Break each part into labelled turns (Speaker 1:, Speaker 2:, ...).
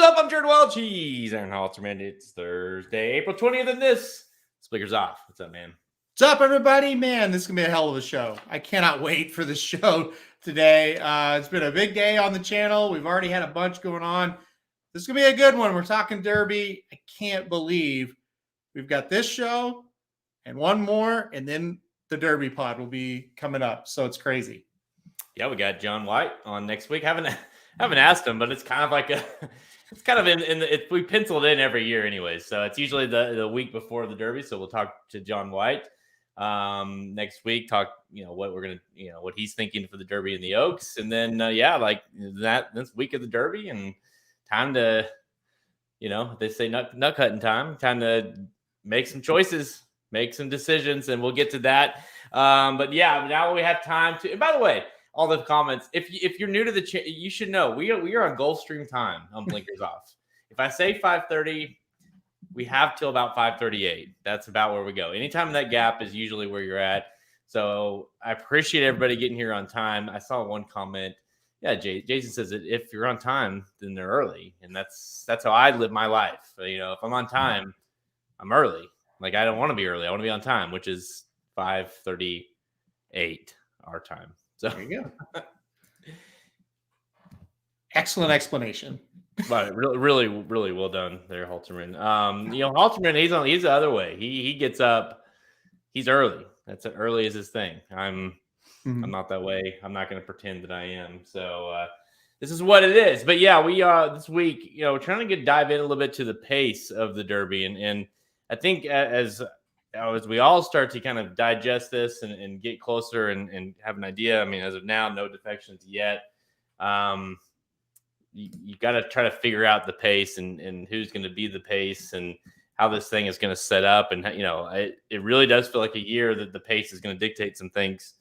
Speaker 1: up? I'm Jared Welch. Aaron Halterman. It's Thursday, April 20th, and this Speakers Off. What's up, man?
Speaker 2: What's up, everybody? Man, this is going to be a hell of a show. I cannot wait for the show today. It's been a big day on the channel. We've already had a bunch going on. This is going to be a good one. We're talking Derby. I can't believe we've got this show and one more, and then the Derby pod will be coming up. So it's crazy.
Speaker 1: Yeah, we got John White on next week. Haven't asked him, but it's kind of like it's kind of we penciled in every year anyways. So it's usually the week before the Derby. So we'll talk to John White next week, talk, what we're going to, what he's thinking for the Derby and the Oaks. And then, this week of the Derby and time to, they say nut cutting time to make some choices, make some decisions, and we'll get to that. But yeah, now we have time to, and by the way, all the comments, if you're new to the channel, you should know we are on Gulfstream time on Blinkers Off. If I say 5:30, we have till about 5:38. That's about where we go. Anytime in that gap is usually where you're at. So I appreciate everybody getting here on time. I saw one comment. Yeah, Jason says that if you're on time, then they're early. And that's how I live my life. If I'm on time, I'm early. Like, I don't want to be early. I want to be on time, which is 5:38 our time. So
Speaker 2: there you go. Excellent explanation.
Speaker 1: But really, really well done there, Halterman. Halterman, he's the other way. He gets up, he's early. That's as early as his thing. I'm not that way. I'm not going to pretend that I am. So this is what it is. But yeah, we this week, we're trying to dive in a little bit to the pace of the Derby, and I think as we all start to kind of digest this and get closer and have an idea. I mean, as of now, no defections yet. You got to try to figure out the pace and who's going to be the pace and how this thing is going to set up. And, it really does feel like a year that the pace is going to dictate some things.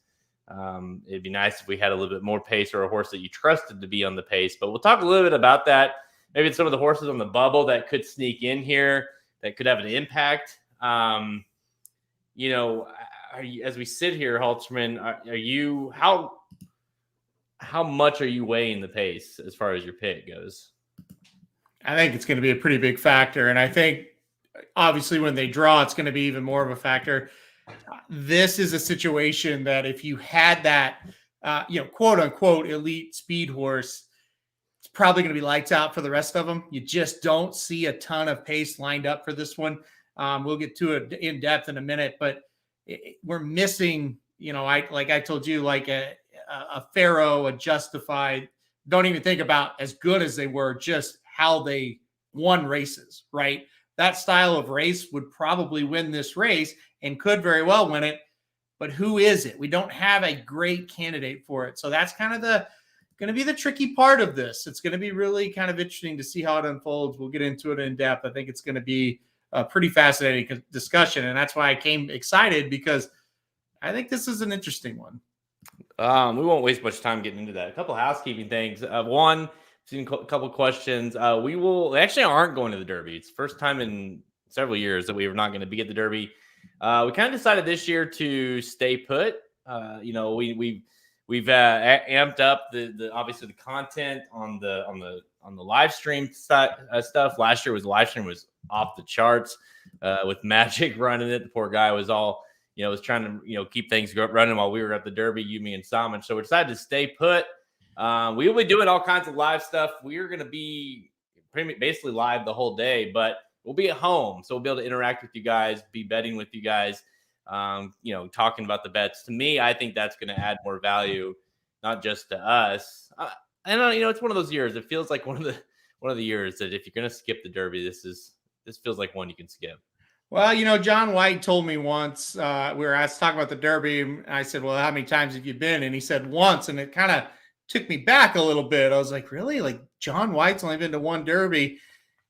Speaker 1: It'd be nice if we had a little bit more pace or a horse that you trusted to be on the pace. But we'll talk a little bit about that. Maybe it's some of the horses on the bubble that could sneak in here that could have an impact. As we sit here, Halterman, how much are you weighing the pace as far as your pick goes?
Speaker 2: I think it's going to be a pretty big factor. And I think obviously when they draw, it's going to be even more of a factor. This is a situation that if you had that, quote unquote, elite speed horse, it's probably going to be lights out for the rest of them. You just don't see a ton of pace lined up for this one. We'll get to it in depth in a minute, but we're missing, I told you, like a Pharaoh, a Justified. Don't even think about as good as they were, just how they won races, right? That style of race would probably win this race and could very well win it. But who is it? We don't have a great candidate for it. So that's kind of going to be the tricky part of this. It's going to be really kind of interesting to see how it unfolds. We'll get into it in depth. I think it's going to be a pretty fascinating discussion. And that's why I came excited, because I think this is an interesting one.
Speaker 1: We won't waste much time getting into that. A couple housekeeping things. One, seen a couple questions. We actually aren't going to the Derby. It's the first time in several years that we were not going to be at the Derby. We kind of decided this year to stay put. We've amped up the obviously the content on the live stream stuff. Last year live stream was off the charts with Magic running it. The poor guy was all was trying to keep things running while we were at the Derby, me and Simon. So we decided to stay put. We will be doing all kinds of live stuff. We're going to be basically live the whole day, but we'll be at home, so we'll be able to interact with you guys, be betting with you guys, talking about the bets. To me, I think that's going to add more value, not just to us. It's one of those years. It feels like one of the years that if you're going to skip the Derby, this feels like one you can skip.
Speaker 2: Well, John White told me once, we were asked to talk about the Derby, and I said, well, how many times have you been? And he said once, and it kind of took me back a little bit. I was like, really? Like, John White's only been to one Derby?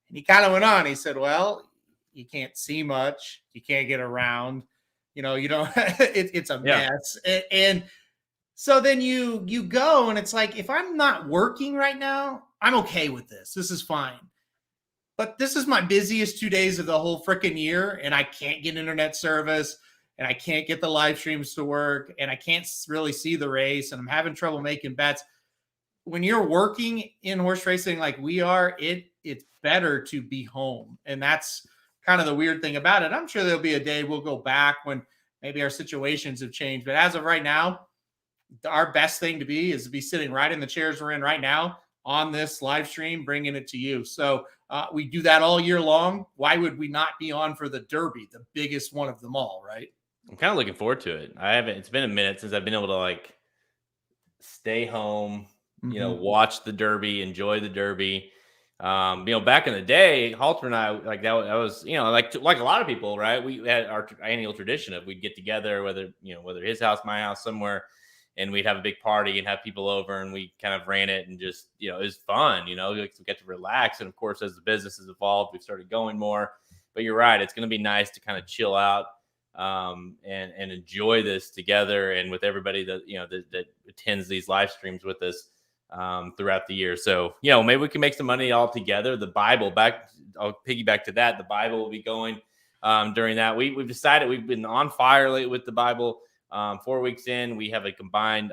Speaker 2: And he kind of went on. He said, well, you can't see much. You can't get around. You don't, it's a mess. And so then you go, and it's like, if I'm not working right now, I'm okay with this. This is fine. But this is my busiest 2 days of the whole freaking year, and I can't get internet service, and I can't get the live streams to work, and I can't really see the race, and I'm having trouble making bets. When you're working in horse racing like we are, it it's better to be home. And that's kind of the weird thing about it. I'm sure there'll be a day we'll go back when maybe our situations have changed. But as of right now, our best thing to be is to be sitting right in the chairs we're in right now on this live stream, bringing it to you. So we do that all year long. Why would we not be on for the Derby, the biggest one of them all, right?
Speaker 1: I'm kind of looking forward to it. It's been a minute since I've been able to like stay home, watch the Derby, enjoy the Derby. Back in the day, Halter and I, like that was, like a lot of people, right? We had our annual tradition of we'd get together, whether his house, my house, somewhere, and we'd have a big party and have people over, and we kind of ran it and just, it was fun, we get to relax. And of course, as the business has evolved, we've started going more. But you're right, it's going to be nice to kind of chill out and enjoy this together and with everybody that that attends these live streams with us throughout the year. So maybe we can make some money all together. The Bible, I'll piggyback to that. The Bible will be going during that. We've decided we've been on fire lately with the Bible. 4 weeks in, we have a combined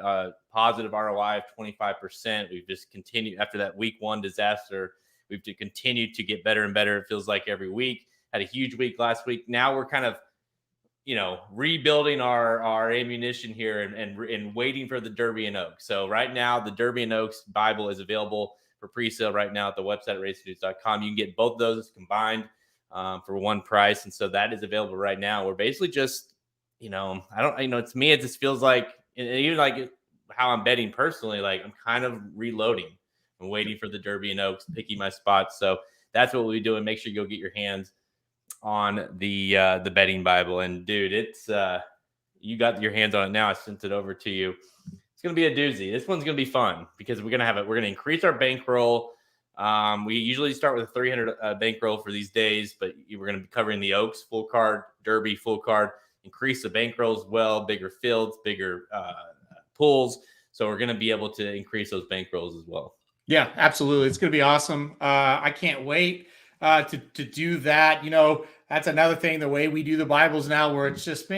Speaker 1: positive ROI of 25%. We've just continued after that week 1 disaster. We've continued to get better and better. It feels like every week. Had a huge week last week. Now we're kind of rebuilding our ammunition here and waiting for the Derby and Oaks. So right now, the Derby and Oaks Bible is available for pre-sale right now at the website, racenews.com. You can get both those combined for one price. And so that is available right now. We're basically just, to me, it just feels like, even like how I'm betting personally, like I'm kind of reloading. I'm waiting for the Derby and Oaks, picking my spots. So that's what we'll be doing. Make sure you go get your hands on the betting Bible. And dude, it's you got your hands on it now. I sent it over to you. It's gonna be a doozy. This one's gonna be fun because we're gonna increase our bankroll. We usually start with a 300 bankroll for these days, but we're gonna be covering the Oaks full card, Derby full card, increase the bankroll as well, bigger fields, bigger pools. So we're gonna be able to increase those bankrolls as well.
Speaker 2: Yeah, absolutely. It's gonna be awesome. I can't wait to do that. That's another thing, the way we do the Bibles now, where it's just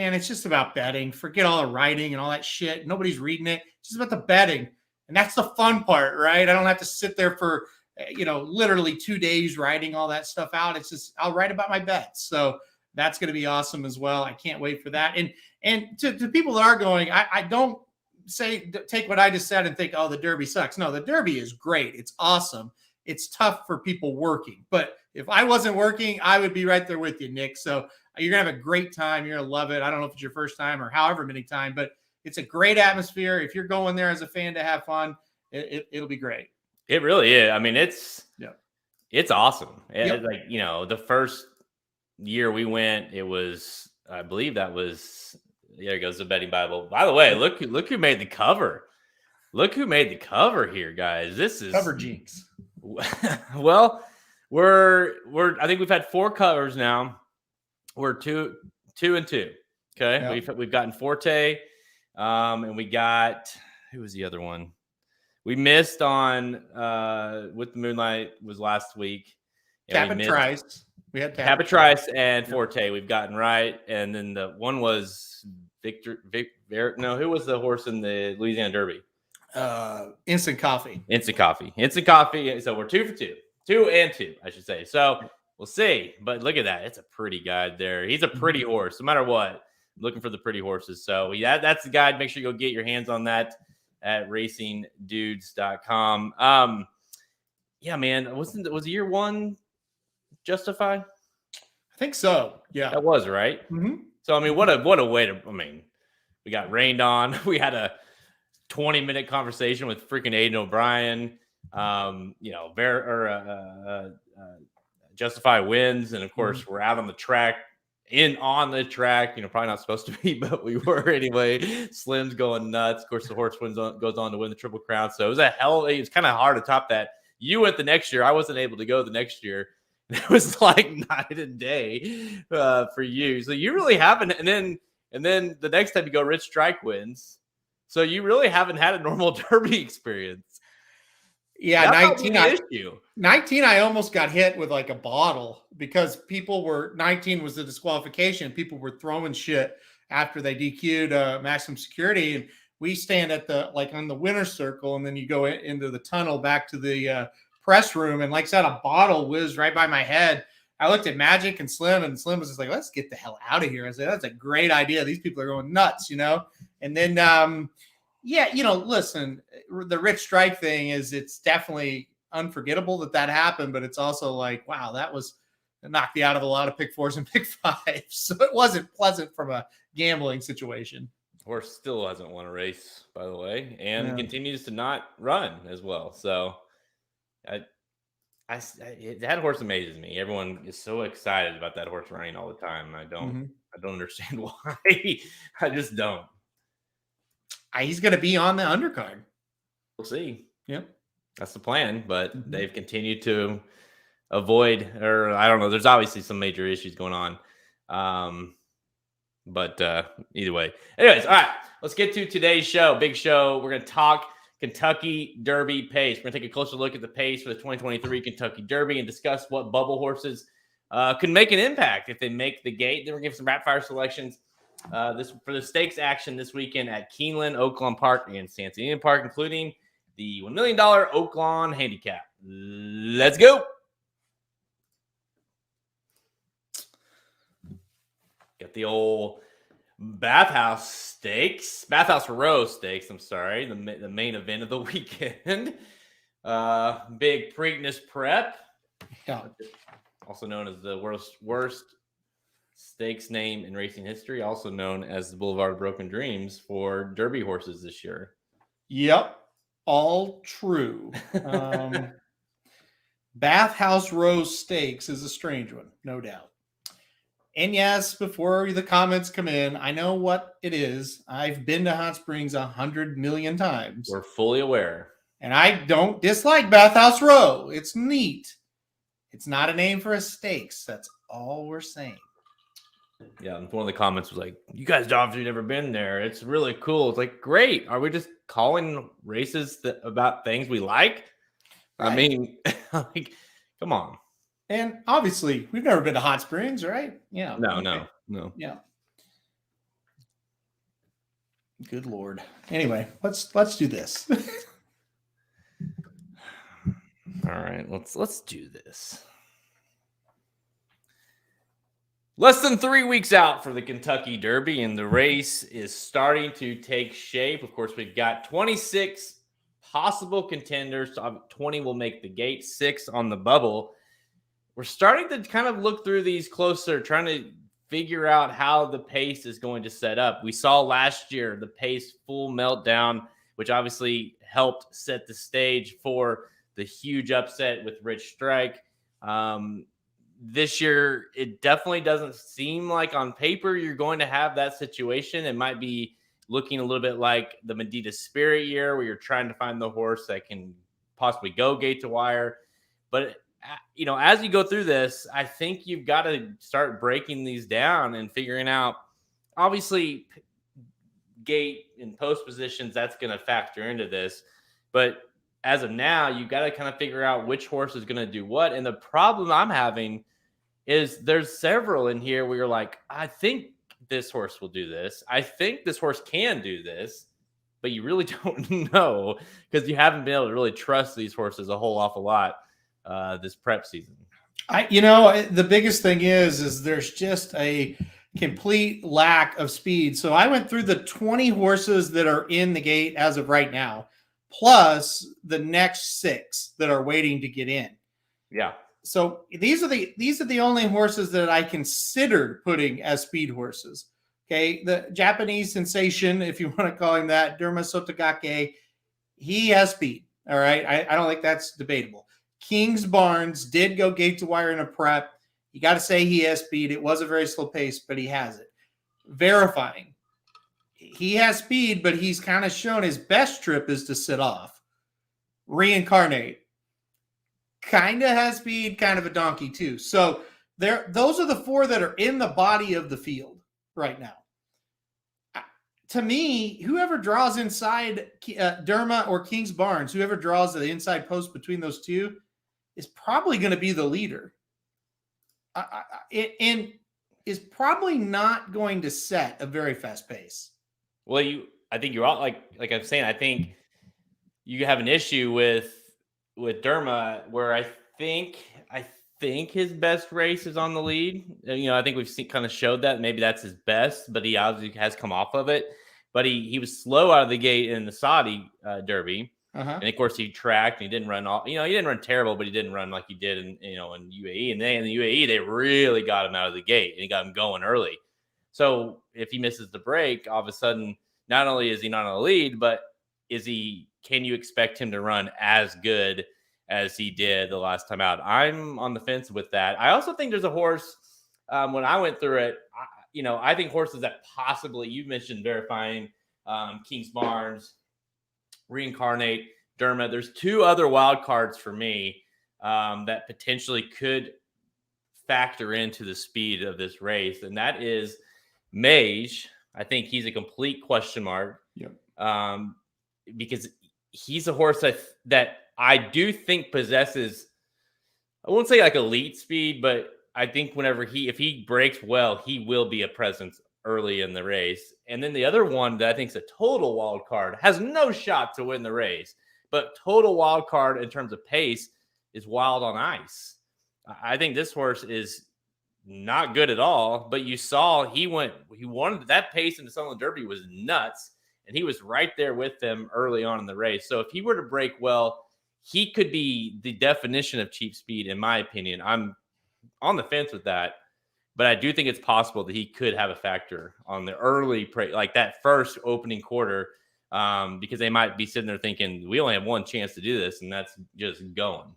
Speaker 2: about betting. Forget all the writing and all that shit. Nobody's reading it. It's just about the betting. And that's the fun part, right? I don't have to sit there for, literally 2 days writing all that stuff out. It's just, I'll write about my bets. So that's going to be awesome as well. I can't wait for that. And to people that are going, I don't take what I just said and think, oh, the Derby sucks. No, the Derby is great. It's awesome. It's tough for people working, but if I wasn't working, I would be right there with you, Nick. So you're going to have a great time. You're going to love it. I don't know if it's your first time or however many times, but it's a great atmosphere. If you're going there as a fan to have fun, it'll be great.
Speaker 1: It really is. I mean, it's awesome.
Speaker 2: Yep.
Speaker 1: Like, the first year we went, it was, I believe that was, there goes the betting Bible. By the way, look who made the cover. Look who made the cover here, guys. This is
Speaker 2: cover jinx.
Speaker 1: Well, I think we've had 4 covers now. We're 2 and 2. Okay. Yep. We've gotten Forte. And we got, who was the other one? We missed on with the Moonlight was last week.
Speaker 2: Trice. We had
Speaker 1: Trice and Forte. We've gotten right. And then the one was who was the horse in the Louisiana Derby?
Speaker 2: Instant Coffee.
Speaker 1: So we're 2 for 2. 2 and 2, I should say. So we'll see. But look at that. It's a pretty guide there. He's a pretty horse, no matter what. I'm looking for the pretty horses. So that's the guide. Make sure you go get your hands on that at racingdudes.com. Yeah, man. Was year 1 justified?
Speaker 2: I think so. Yeah.
Speaker 1: That was right.
Speaker 2: Mm-hmm.
Speaker 1: So I mean, what a way to, we got rained on. We had a 20-minute conversation with freaking Aiden O'Brien. Justify wins, and of course we're out on the track, probably not supposed to be, but we were anyway. Slim's going nuts. Of course, the horse goes on to win the Triple Crown. So it was kind of hard to top that. You went the next year. I wasn't able to go the next year. It was like night and day for you. So you really haven't. And then the next time you go, Rich Strike wins. So you really haven't had a normal Derby experience.
Speaker 2: Yeah, 19, I almost got hit with like a bottle because 19 was the disqualification. People were throwing shit after they DQ'd maximum security. And we stand at on the winner's circle, and then you go into the tunnel back to the press room, and like I said, a bottle whizzed right by my head. I looked at Magic and Slim was just like, let's get the hell out of here. I said, that's a great idea. These people are going nuts, And then, listen, the Rich Strike thing it's definitely unforgettable that happened, but it's also like, wow, that knocked me out of a lot of pick fours and pick fives. So it wasn't pleasant from a gambling situation.
Speaker 1: Horse still hasn't won a race, by the way, and continues to not run as well. So that horse amazes me. Everyone is so excited about that horse running all the time. I don't understand why. I just don't.
Speaker 2: He's going to be on the undercard.
Speaker 1: We'll see.
Speaker 2: Yep.
Speaker 1: That's the plan, but they've continued to avoid, or I don't know. There's obviously some major issues going on. But either way. Anyways, all right. Let's get to today's show. Big show. We're going to talk Kentucky Derby pace. We're going to take a closer look at the pace for the 2023 Kentucky Derby and discuss what bubble horses could make an impact if they make the gate. Then we're going to give some rapid fire selections for the stakes action this weekend at Keeneland, Oaklawn Park, and Sansian Park, including the $1 million Oaklawn Handicap. Let's go. Got the old Bathhouse Row Stakes. I'm sorry, the main event of the weekend. Big Preakness Prep, also known as the worst stakes name in racing history, also known as the Boulevard of Broken Dreams for Derby horses this year.
Speaker 2: Yep, all true. Bathhouse Row Stakes is a strange one, no doubt. And yes, before the comments come in, I know what it is. I've been to Hot Springs 100 million times.
Speaker 1: We're fully aware.
Speaker 2: And I don't dislike Bathhouse Row. It's neat. It's not a name for a stakes. That's all we're saying.
Speaker 1: Yeah, and one of the comments was like, you guys obviously never been there. It's really cool. It's like, great. Are we just calling races about things we like? Right. I mean, like, come on.
Speaker 2: And obviously, we've never been to Hot Springs, right? Yeah.
Speaker 1: No.
Speaker 2: Yeah. Good Lord. Anyway, let's do this.
Speaker 1: All right, let's do this. Less than 3 weeks out for the Kentucky Derby, and the race is starting to take shape. Of course, we've got 26 possible contenders. 20 will make the gate, 6 on the bubble. We're starting to kind of look through these closer, trying to figure out how the pace is going to set up. We saw last year the pace full meltdown, which obviously helped set the stage for the huge upset with Rich Strike. This year, it definitely doesn't seem like on paper you're going to have that situation. It might be looking a little bit like the Medina Spirit year, where you're trying to find the horse that can possibly go gate to wire. But as you go through this, I think you've got to start breaking these down and figuring out, obviously, gate and post positions, that's going to factor into this. But as of now, you've got to kind of figure out which horse is going to do what. And the problem I'm having is there's several in here where you're like, I think this horse will do this. I think this horse can do this. But you really don't know because you haven't been able to really trust these horses a whole awful lot this prep season.
Speaker 2: The biggest thing is there's just a complete lack of speed. So I went through the 20 horses that are in the gate as of right now, plus the next 6 that are waiting to get in.
Speaker 1: Yeah.
Speaker 2: So these are the only horses that I considered putting as speed horses. Okay. The Japanese sensation, if you want to call him that, Derma Sotogake, he has speed. All right. I don't think that's debatable. King's Barnes did go gate to wire in a prep. You got to say he has speed. It was a very slow pace, but he has it. Verifying. He has speed, but he's kind of shown his best trip is to sit off. Reincarnate. Kind of has speed, kind of a donkey too. So those are the 4 that are in the body of the field right now. To me, whoever draws inside Derma or King's Barnes, whoever draws the inside post between those 2 is probably going to be the leader. And is probably not going to set a very fast pace.
Speaker 1: Well, I think you're all like I'm saying, I think you have an issue with with Derma, where I think his best race is on the lead. I think we've seen kind of showed that maybe that's his best, but he obviously has come off of it. But he was slow out of the gate in the Saudi Derby. And of course, he tracked and he didn't run all. He didn't run terrible, but he didn't run like he did in UAE. And in the UAE, they really got him out of the gate and he got him going early. So if he misses the break, all of a sudden, not only is he not on the lead, but can you expect him to run as good as he did the last time out? I'm on the fence with that. I also think there's a horse. When I went through it, I think horses that possibly, you mentioned Verifying, King's Barnes, Reincarnate, Derma. There's two other wild cards for me that potentially could factor into the speed of this race, and that is Mage. I think he's a complete question mark.
Speaker 2: Yep.
Speaker 1: Because he's a horse that I do think possesses, I won't say like elite speed, but I think if he breaks well, he will be a presence early in the race. And then the other one that I think is a total wild card, has no shot to win the race, but total wild card in terms of pace, is Wild on Ice. I think this horse is not good at all, but you saw he wanted that pace in the Sunland Derby was nuts, and he was right there with them early on in the race. So if he were to break well, he could be the definition of cheap speed, in my opinion. I'm on the fence with that, but I do think it's possible that he could have a factor on the early, like that first opening quarter, because they might be sitting there thinking, we only have one chance to do this, and that's just going.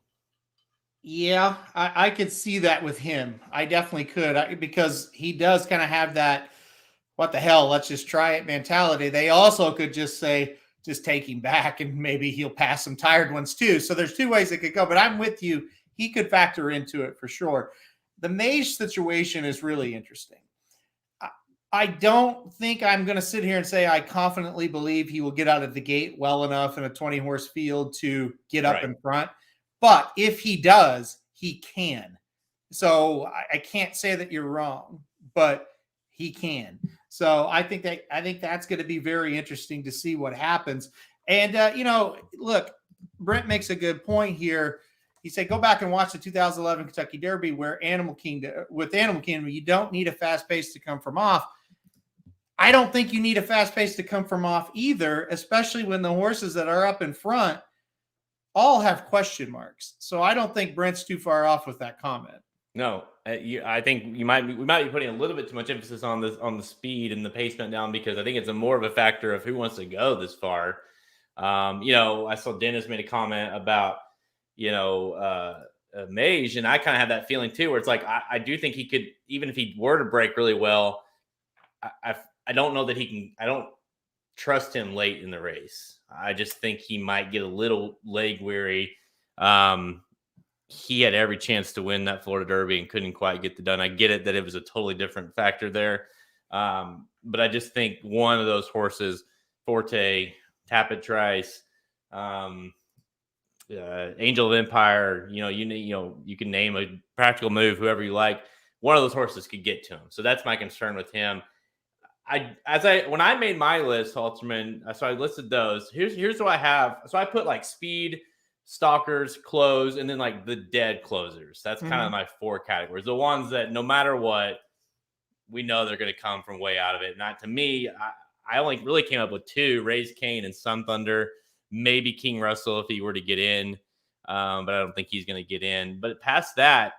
Speaker 2: Yeah, I could see that with him. I definitely could, because he does kind of have that, what the hell, let's just try it mentality. They also could just say, just take him back, and maybe he'll pass some tired ones too. So there's two ways it could go, but I'm with you. He could factor into it for sure. The Mage situation is really interesting. I don't think I'm going to sit here and say I confidently believe he will get out of the gate well enough in a 20-horse field to get up in front. But if he does, he can. So I can't say that you're wrong, but he can. So I think that's going to be very interesting to see what happens. And look, Brent makes a good point here. He said, go back and watch the 2011 Kentucky Derby where Animal Kingdom, you don't need a fast pace to come from off. I don't think you need a fast pace to come from off either, especially when the horses that are up in front all have question marks. So I don't think Brent's too far off with that comment.
Speaker 1: No, I think we might be putting a little bit too much emphasis on the speed and the pace down, because I think it's more of a factor of who wants to go this far. I saw Dennis made a comment about Mage, and I kind of have that feeling too, where it's like I do think he could, even if he were to break really well, I don't know that he can. I don't trust him late in the race. I just think he might get a little leg weary. He had every chance to win that Florida Derby and couldn't quite get it done. I get it that it was a totally different factor there. But I just think one of those horses, Forte, Tapit Trice, Angel of Empire, you can name a Practical Move, whoever you like. One of those horses could get to him. So that's my concern with him. When I made my list, Halterman, so I listed those. Here's what I have. So I put like speed, stalkers, close, and then like the dead closers. That's kind of my four categories. The ones that no matter what, we know they're going to come from way out of it. Not to me, I only really came up with two: Raise Cane and Sun Thunder. Maybe King Russell if he were to get in, but I don't think he's going to get in. But past that,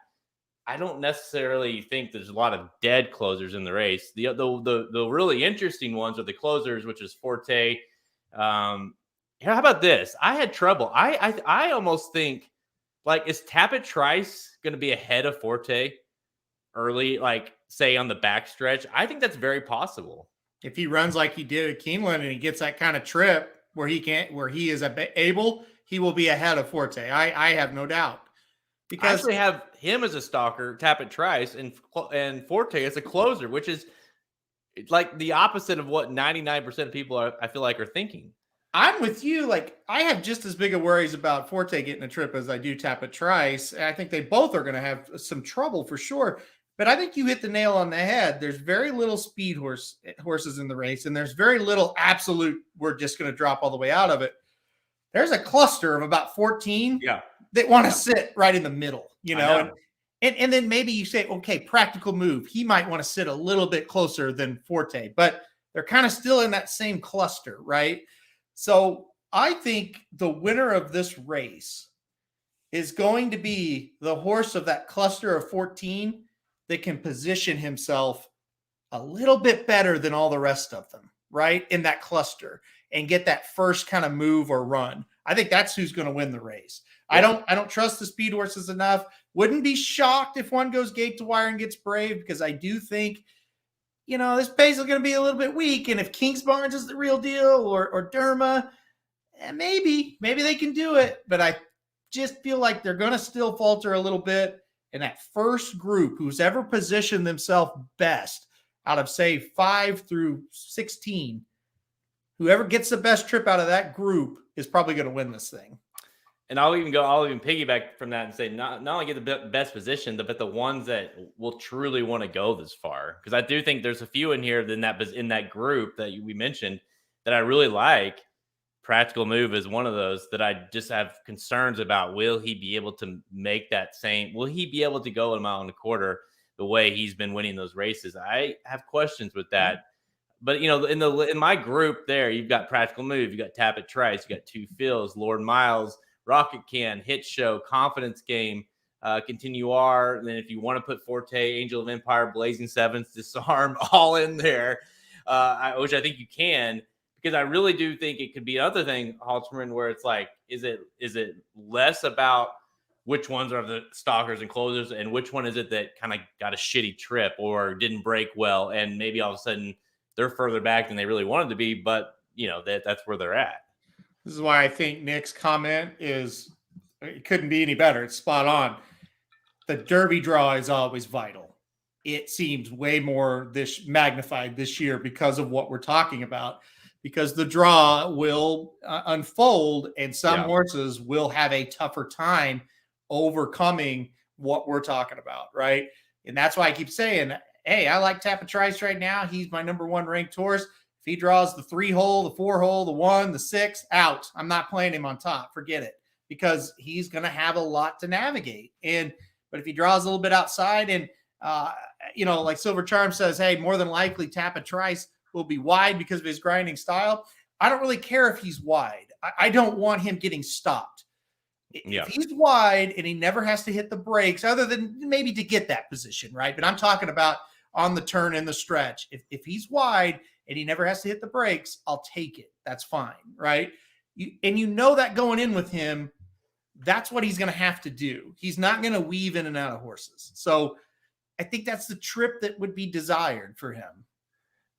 Speaker 1: I don't necessarily think there's a lot of dead closers in the race. The really interesting ones are the closers, which is Forte. How about this? I had trouble. I almost think, like, is Tapit Trice going to be ahead of Forte early, like, say, on the backstretch? I think that's very possible. If
Speaker 2: he runs like he did at Keeneland and he gets that kind of trip where he is able, he will be ahead of Forte. I have no doubt.
Speaker 1: Because I actually have him as a stalker, Tapit Trice, and Forte as a closer, which is like the opposite of what 99% of people I feel like are thinking.
Speaker 2: I'm with you. Like, I have just as big of worries about Forte getting a trip as I do Tapit Trice. I think they both are going to have some trouble for sure. But I think you hit the nail on the head. There's very little speed horses in the race, and there's very little absolute, we're just going to drop all the way out of it. There's a cluster of about 14 They want to sit right in the middle, and then maybe you say, okay, practical move. He might want to sit a little bit closer than Forte, but they're kind of still in that same cluster, right? So I think the winner of this race is going to be the horse of that cluster of 14 that can position himself a little bit better than all the rest of them, right? In that cluster and get that first kind of move or run. I think that's who's going to win the race. Yeah. I don't trust the speed horses enough. Wouldn't be shocked if one goes gate to wire and gets brave, because I do think, this pace is going to be a little bit weak. And if Kings Barnes is the real deal or Derma, maybe they can do it. But I just feel like they're going to still falter a little bit. And that first group, who's ever positioned themselves best out of, say, 5 through 16, whoever gets the best trip out of that group is probably going to win this thing.
Speaker 1: And I'll even piggyback from that and say not only get the best position, but the ones that will truly want to go this far. Because I do think there's a few in here in that group that we mentioned that I really like. Practical Move is one of those that I just have concerns about. Will he be able to make that same? Will he be able to go a mile and a quarter the way he's been winning those races? I have questions with that. But, in my group there, you've got Practical Move, you got Tap It Trice, you got Two Fills, Lord Miles, Rocket Can, Hit Show, Confidence Game, Continuar. And then if you want to put Forte, Angel of Empire, Blazing Sevens, Disarm, all in there, which I think you can, because I really do think it could be another thing, Halterman, where it's like, is it less about which ones are the stalkers and closers and which one is it that kind of got a shitty trip or didn't break well, and maybe all of a sudden they're further back than they really wanted to be, but that's where they're at.
Speaker 2: This is why I think Nick's comment it couldn't be any better. It's spot on. The Derby draw is always vital. It seems way more magnified this year because of what we're talking about, because the draw will unfold and some horses will have a tougher time overcoming what we're talking about, right? And that's why I keep saying, hey, I like Tap It Trice right now. He's my number 1 ranked horse. If he draws the 3-hole, the 4-hole, the 1, the 6, out. I'm not playing him on top. Forget it, because he's going to have a lot to navigate. But if he draws a little bit outside and, like Silver Charm says, hey, more than likely Tap It Trice will be wide because of his grinding style. I don't really care if he's wide. I don't want him getting stopped. If he's wide and he never has to hit the brakes, other than maybe to get that position, right? But I'm talking about on the turn in the stretch. If he's wide and he never has to hit the brakes, I'll take it. That's fine, right? That going in with him, that's what he's going to have to do. He's not going to weave in and out of horses. So I think that's the trip that would be desired for him.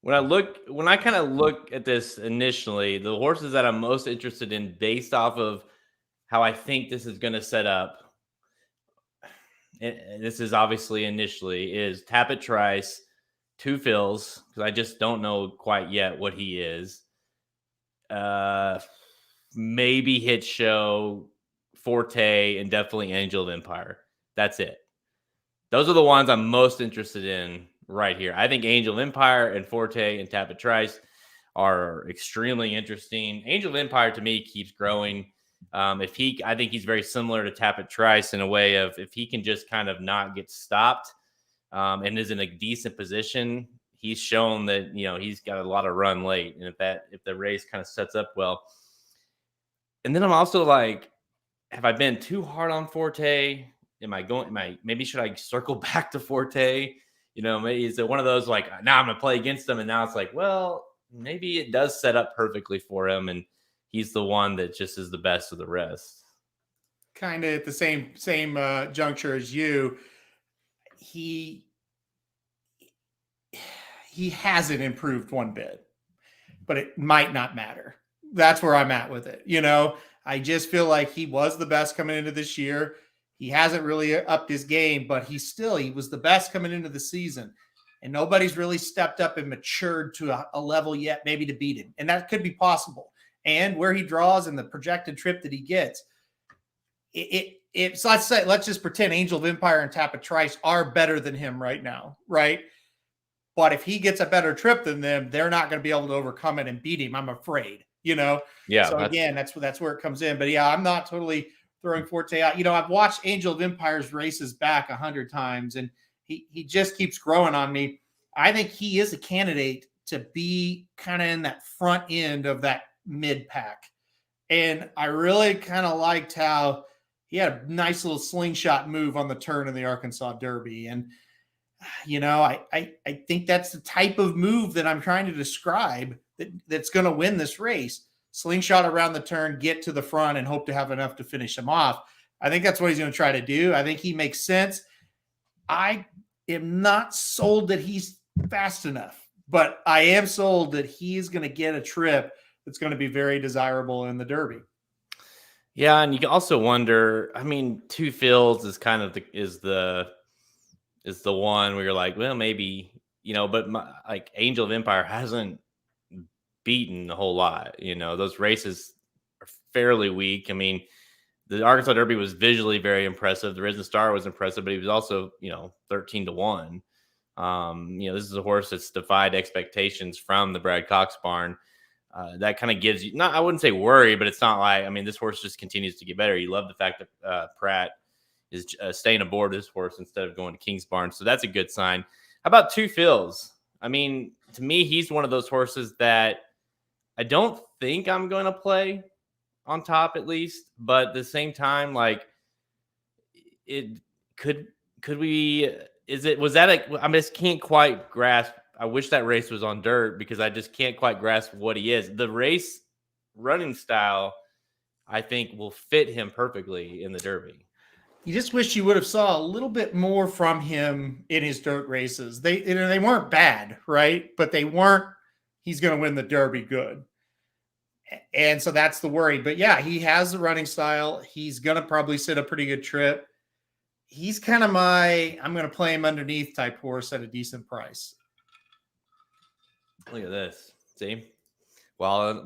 Speaker 1: When I kind of look at this initially, the horses that I'm most interested in based off of how I think this is going to set up, and this is obviously initially, is Tap It Trice, Two Fills, because I just don't know quite yet what he is. Maybe Hit Show, Forte, and definitely Angel of Empire. That's it. Those are the ones I'm most interested in right here. I think Angel of Empire and Forte and Tap It Trice are extremely interesting. Angel of Empire to me keeps growing. I think he's very similar to Tap It Trice in a way of, if he can just kind of not get stopped and is in a decent position, he's shown that, he's got a lot of run late. And if the race kind of sets up well. And then I'm also like, have I been too hard on Forte? Maybe should I circle back to Forte? Maybe is it one of those like, now I'm going to play against him. And now it's like, well, maybe it does set up perfectly for him. And he's the one that just is the best of the rest.
Speaker 2: Kind of at the same juncture as you. He hasn't improved one bit, but it might not matter. That's where I'm at with it. I just feel like he was the best coming into this year. He hasn't really upped his game, but he was the best coming into the season. And nobody's really stepped up and matured to a level yet, maybe to beat him. And that could be possible. And where he draws and the projected trip that he gets, so let's just pretend Angel of Empire and Tap It Trice are better than him right now, right? But if he gets a better trip than them, they're not going to be able to overcome it and beat him, I'm afraid,
Speaker 1: Yeah.
Speaker 2: So again, that's where it comes in. But yeah, I'm not totally throwing Forte out. I've watched Angel of Empire's races back 100 times, and he just keeps growing on me. I think he is a candidate to be kind of in that front end of that mid pack. And I really kind of liked how he had a nice little slingshot move on the turn in the Arkansas Derby. And, I think that's the type of move that I'm trying to describe that's going to win this race. Slingshot around the turn, get to the front, and hope to have enough to finish him off. I think that's what he's going to try to do. I think he makes sense. I am not sold that he's fast enough, but I am sold that he's going to get a trip that's going to be very desirable in the Derby.
Speaker 1: Yeah, and you can also wonder. I mean, Two Fields is kind of the one where you're like, well, maybe but like Angel of Empire hasn't beaten a whole lot. Those races are fairly weak. I mean, the Arkansas Derby was visually very impressive. The Risen Star was impressive, but he was also 13-1. This is a horse that's defied expectations from the Brad Cox barn. That kind of gives you, I wouldn't say worry, but it's not like, this horse just continues to get better. You love the fact that Pratt is staying aboard this horse instead of going to King's Barn. So that's a good sign. How about Two Fields? To me, he's one of those horses that I don't think I'm going to play on top, at least. But at the same time, like, it could we, I just can't quite grasp. I wish that race was on dirt because I just can't quite grasp what he is. The race running style, I think, will fit him perfectly in the Derby.
Speaker 2: You just wish you would have saw a little bit more from him in his dirt races. They weren't bad, right? But they weren't, he's going to win the Derby good. And so that's the worry. But yeah, he has the running style. He's going to probably sit a pretty good trip. He's kind of I'm going to play him underneath type horse at a decent price.
Speaker 1: Look at this. See? On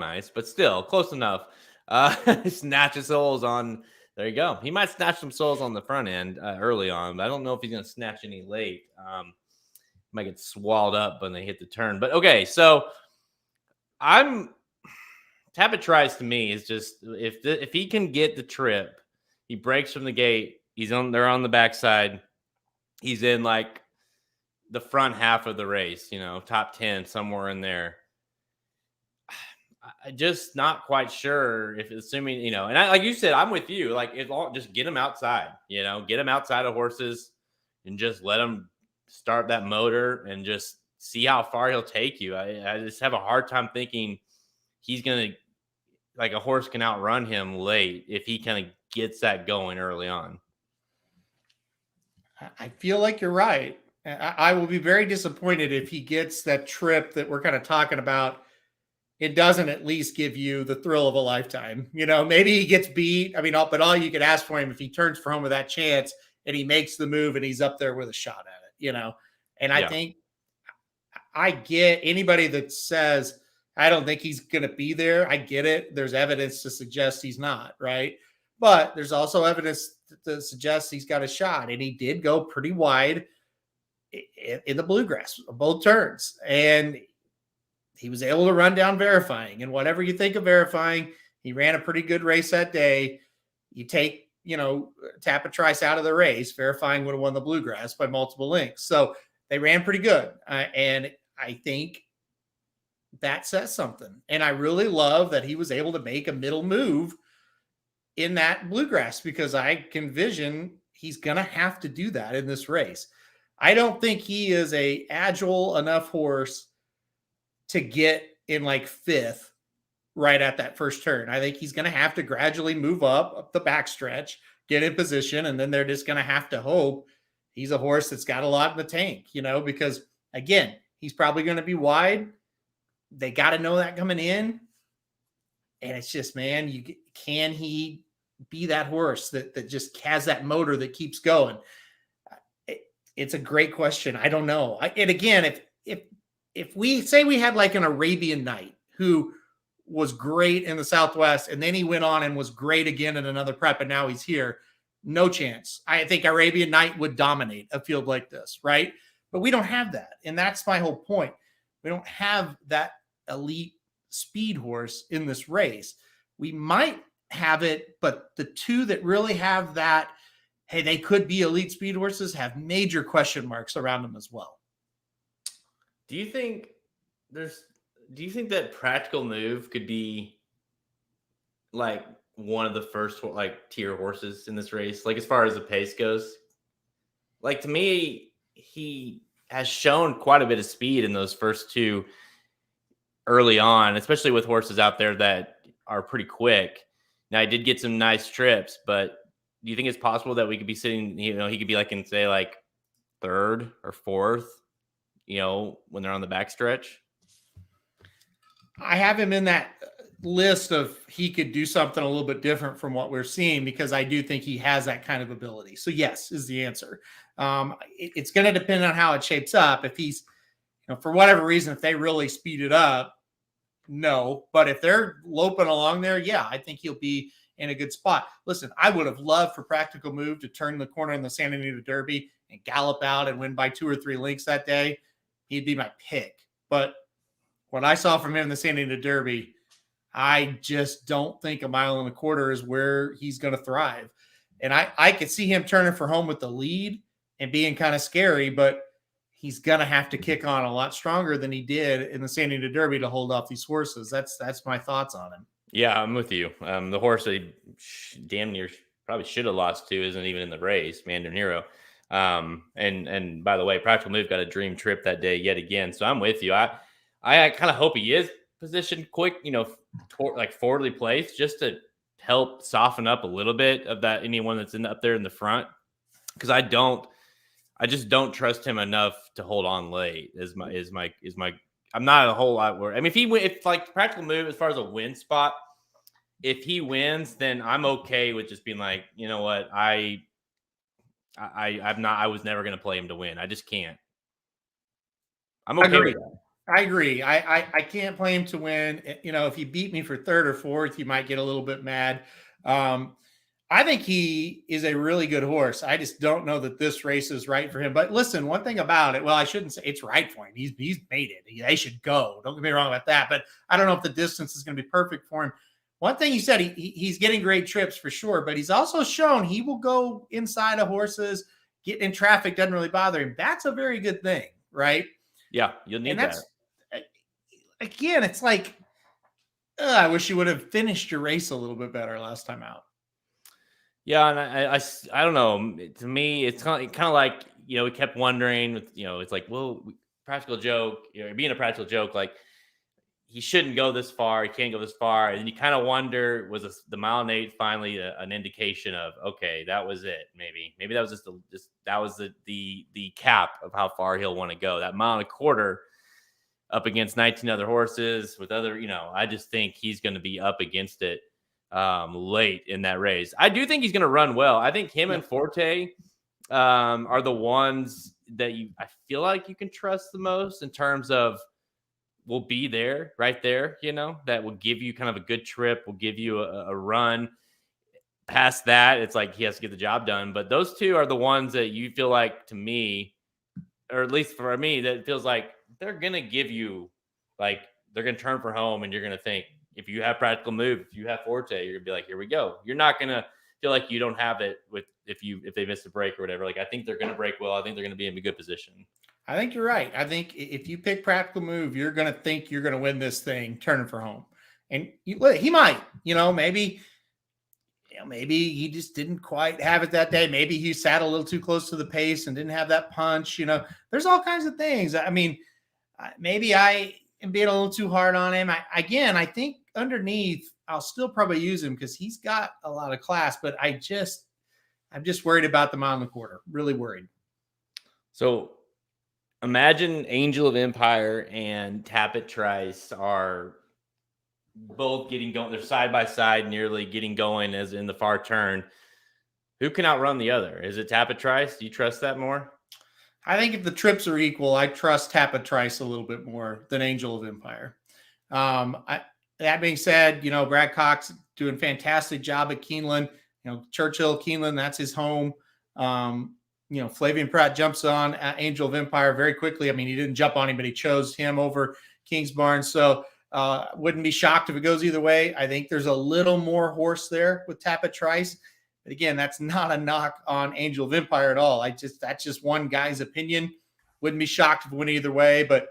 Speaker 1: ice, but still close enough. Snatches souls on. There you go. He might snatch some souls on the front end early on, but I don't know if he's going to snatch any late. Might get swallowed up when they hit the turn. But okay, so Tapit Tries to me is just if he can get the trip, he breaks from the gate. They're on the backside. He's in like the front half of the race, top 10, somewhere in there. I just not quite sure if assuming, and like you said, I'm with you. Like, just get him outside, get him outside of horses and just let him start that motor and just see how far he'll take you. I just have a hard time thinking he's going to, like, a horse can outrun him late if he kind of gets that going early on.
Speaker 2: I feel like you're right. I will be very disappointed if he gets that trip that we're kind of talking about. It doesn't at least give you the thrill of a lifetime. Maybe he gets beat. But all you could ask for him if he turns for home with that chance and he makes the move and he's up there with a shot at it, And I think I get anybody that says, I don't think he's going to be there. I get it. There's evidence to suggest he's not, right? But there's also evidence to suggest he's got a shot. And he did go pretty wide in the bluegrass, both turns. And he was able to run down Verifying. And whatever you think of Verifying, he ran a pretty good race that day. You take, Tapit Trice out of the race, Verifying would have won the bluegrass by multiple lengths. So they ran pretty good. And I think that says something. And I really love that he was able to make a middle move in that bluegrass because I can vision he's going to have to do that in this race. I don't think he is a agile enough horse to get in like fifth right at that first turn. I think he's going to have to gradually move up the backstretch, get in position, and then they're just going to have to hope he's a horse that's got a lot in the tank, because again, he's probably going to be wide. They got to know that coming in. And it's just, man, can he be that horse that just has that motor that keeps going? It's a great question. I don't know. And again, if we say we had like an Arabian Knight who was great in the Southwest and then he went on and was great again in another prep and now he's here, no chance. I think Arabian Knight would dominate a field like this, right? But we don't have that. And that's my whole point. We don't have that elite speed horse in this race. we might have it, but the two that really have that, hey, they could be elite speed horses, have major question marks around them as well.
Speaker 1: Do you think that Practical Move could be like one of the first like tier horses in this race? Like as far as the pace goes, like to me, he has shown quite a bit of speed in those first two early on, especially with horses out there that are pretty quick. Now, I did get some nice trips, but do you think it's possible that we could be sitting, he could be like in, say, like third or fourth, when they're on the backstretch?
Speaker 2: I have him in that list of he could do something a little bit different from what we're seeing, because I do think he has that kind of ability. So yes, is the answer. It's going to depend on how it shapes up. If he's, for whatever reason, if they really speed it up, no. But if they're loping along there, yeah, I think he'll be in a good spot. Listen, I would have loved for Practical Move to turn the corner in the Santa Anita Derby and gallop out and win by 2 or 3 lengths that day. He'd be my pick. But what I saw from him in the Santa Anita Derby, I just don't think 1.25 miles is where he's going to thrive. And I could see him turning for home with the lead and being kind of scary, but he's going to have to kick on a lot stronger than he did in the Santa Anita Derby to hold off these horses. That's my thoughts on him.
Speaker 1: Yeah, I'm with you. The horse that he damn near probably should have lost to isn't even in the race, Mandarin Hero. And by the way, Practical Move got a dream trip that day yet again. So I'm with you. I kind of hope he is positioned quick, like forwardly placed, just to help soften up a little bit of that anyone that's up there in the front, because I just don't trust him enough to hold on late. Is my I'm not a whole lot worried. I mean, if like Practical Move as far as a win spot, if he wins, then I'm okay with just being like, you know what, I was never going to play him to win. I just can't. I'm okay with that.
Speaker 2: I agree. I can't play him to win. If he beat me for third or fourth, you might get a little bit mad. I think he is a really good horse. I just don't know that this race is right for him. But listen, one thing about it, well, I shouldn't say it's right for him. He's made it. They should go. Don't get me wrong about that. But I don't know if the distance is going to be perfect for him. One thing he said, he's getting great trips for sure, but he's also shown he will go inside of horses, get in traffic, doesn't really bother him. That's a very good thing, right?
Speaker 1: Yeah, you'll need that.
Speaker 2: Again, it's like, I wish you would have finished your race a little bit better last time out.
Speaker 1: Yeah, and I don't know. To me, it's kind of like, we kept wondering, it's like, well, practical joke, being a practical joke, like he shouldn't go this far, he can't go this far, and you kind of wonder, was the 1.8 miles finally an indication of, okay, that was it? Maybe that was just that was the cap of how far he'll want to go. That 1.25 miles up against 19 other horses with other, I just think he's going to be up against it late in that race. I do think he's going to run well. I think him and Forte are the ones that I feel like you can trust the most in terms of will be there, right there, that will give you kind of a good trip, will give you a run. Past that, it's like he has to get the job done. But those two are the ones that you feel like, to me, or at least for me, that feels like they're going to give you, like, they're going to turn for home, and you're going to think, if you have Practical Move, if you have Forte, you're going to be like, here we go. You're not going to feel like you don't have it if they miss a break or whatever. Like, I think they're going to break well. I think they're going to be in a good position.
Speaker 2: I think you're right. I think if you pick Practical Move, you're going to think you're going to win this thing turning for home. And he might, maybe he just didn't quite have it that day. Maybe he sat a little too close to the pace and didn't have that punch. There's all kinds of things. I mean, maybe I am being a little too hard on him. I think underneath, I'll still probably use him because he's got a lot of class, but I'm just worried about the 1.25 miles. Really worried.
Speaker 1: So imagine Angel of Empire and Tappet Trice are both getting going. They're side by side, nearly getting going as in the far turn. Who can outrun the other? Is it Tappet Trice? Do you trust that more?
Speaker 2: I think if the trips are equal, I trust Tappet Trice a little bit more than Angel of Empire. That being said, Brad Cox doing a fantastic job at Keeneland. Churchill, Keeneland, that's his home. Flavian Pratt jumps on Angel of Empire very quickly. I mean, he didn't jump on him, but he chose him over Kingsbarn. So Wouldn't be shocked if it goes either way. I think there's a little more horse there with Tapit Trice. But again, that's not a knock on Angel of Empire at all. That's just one guy's opinion. Wouldn't be shocked if it went either way. But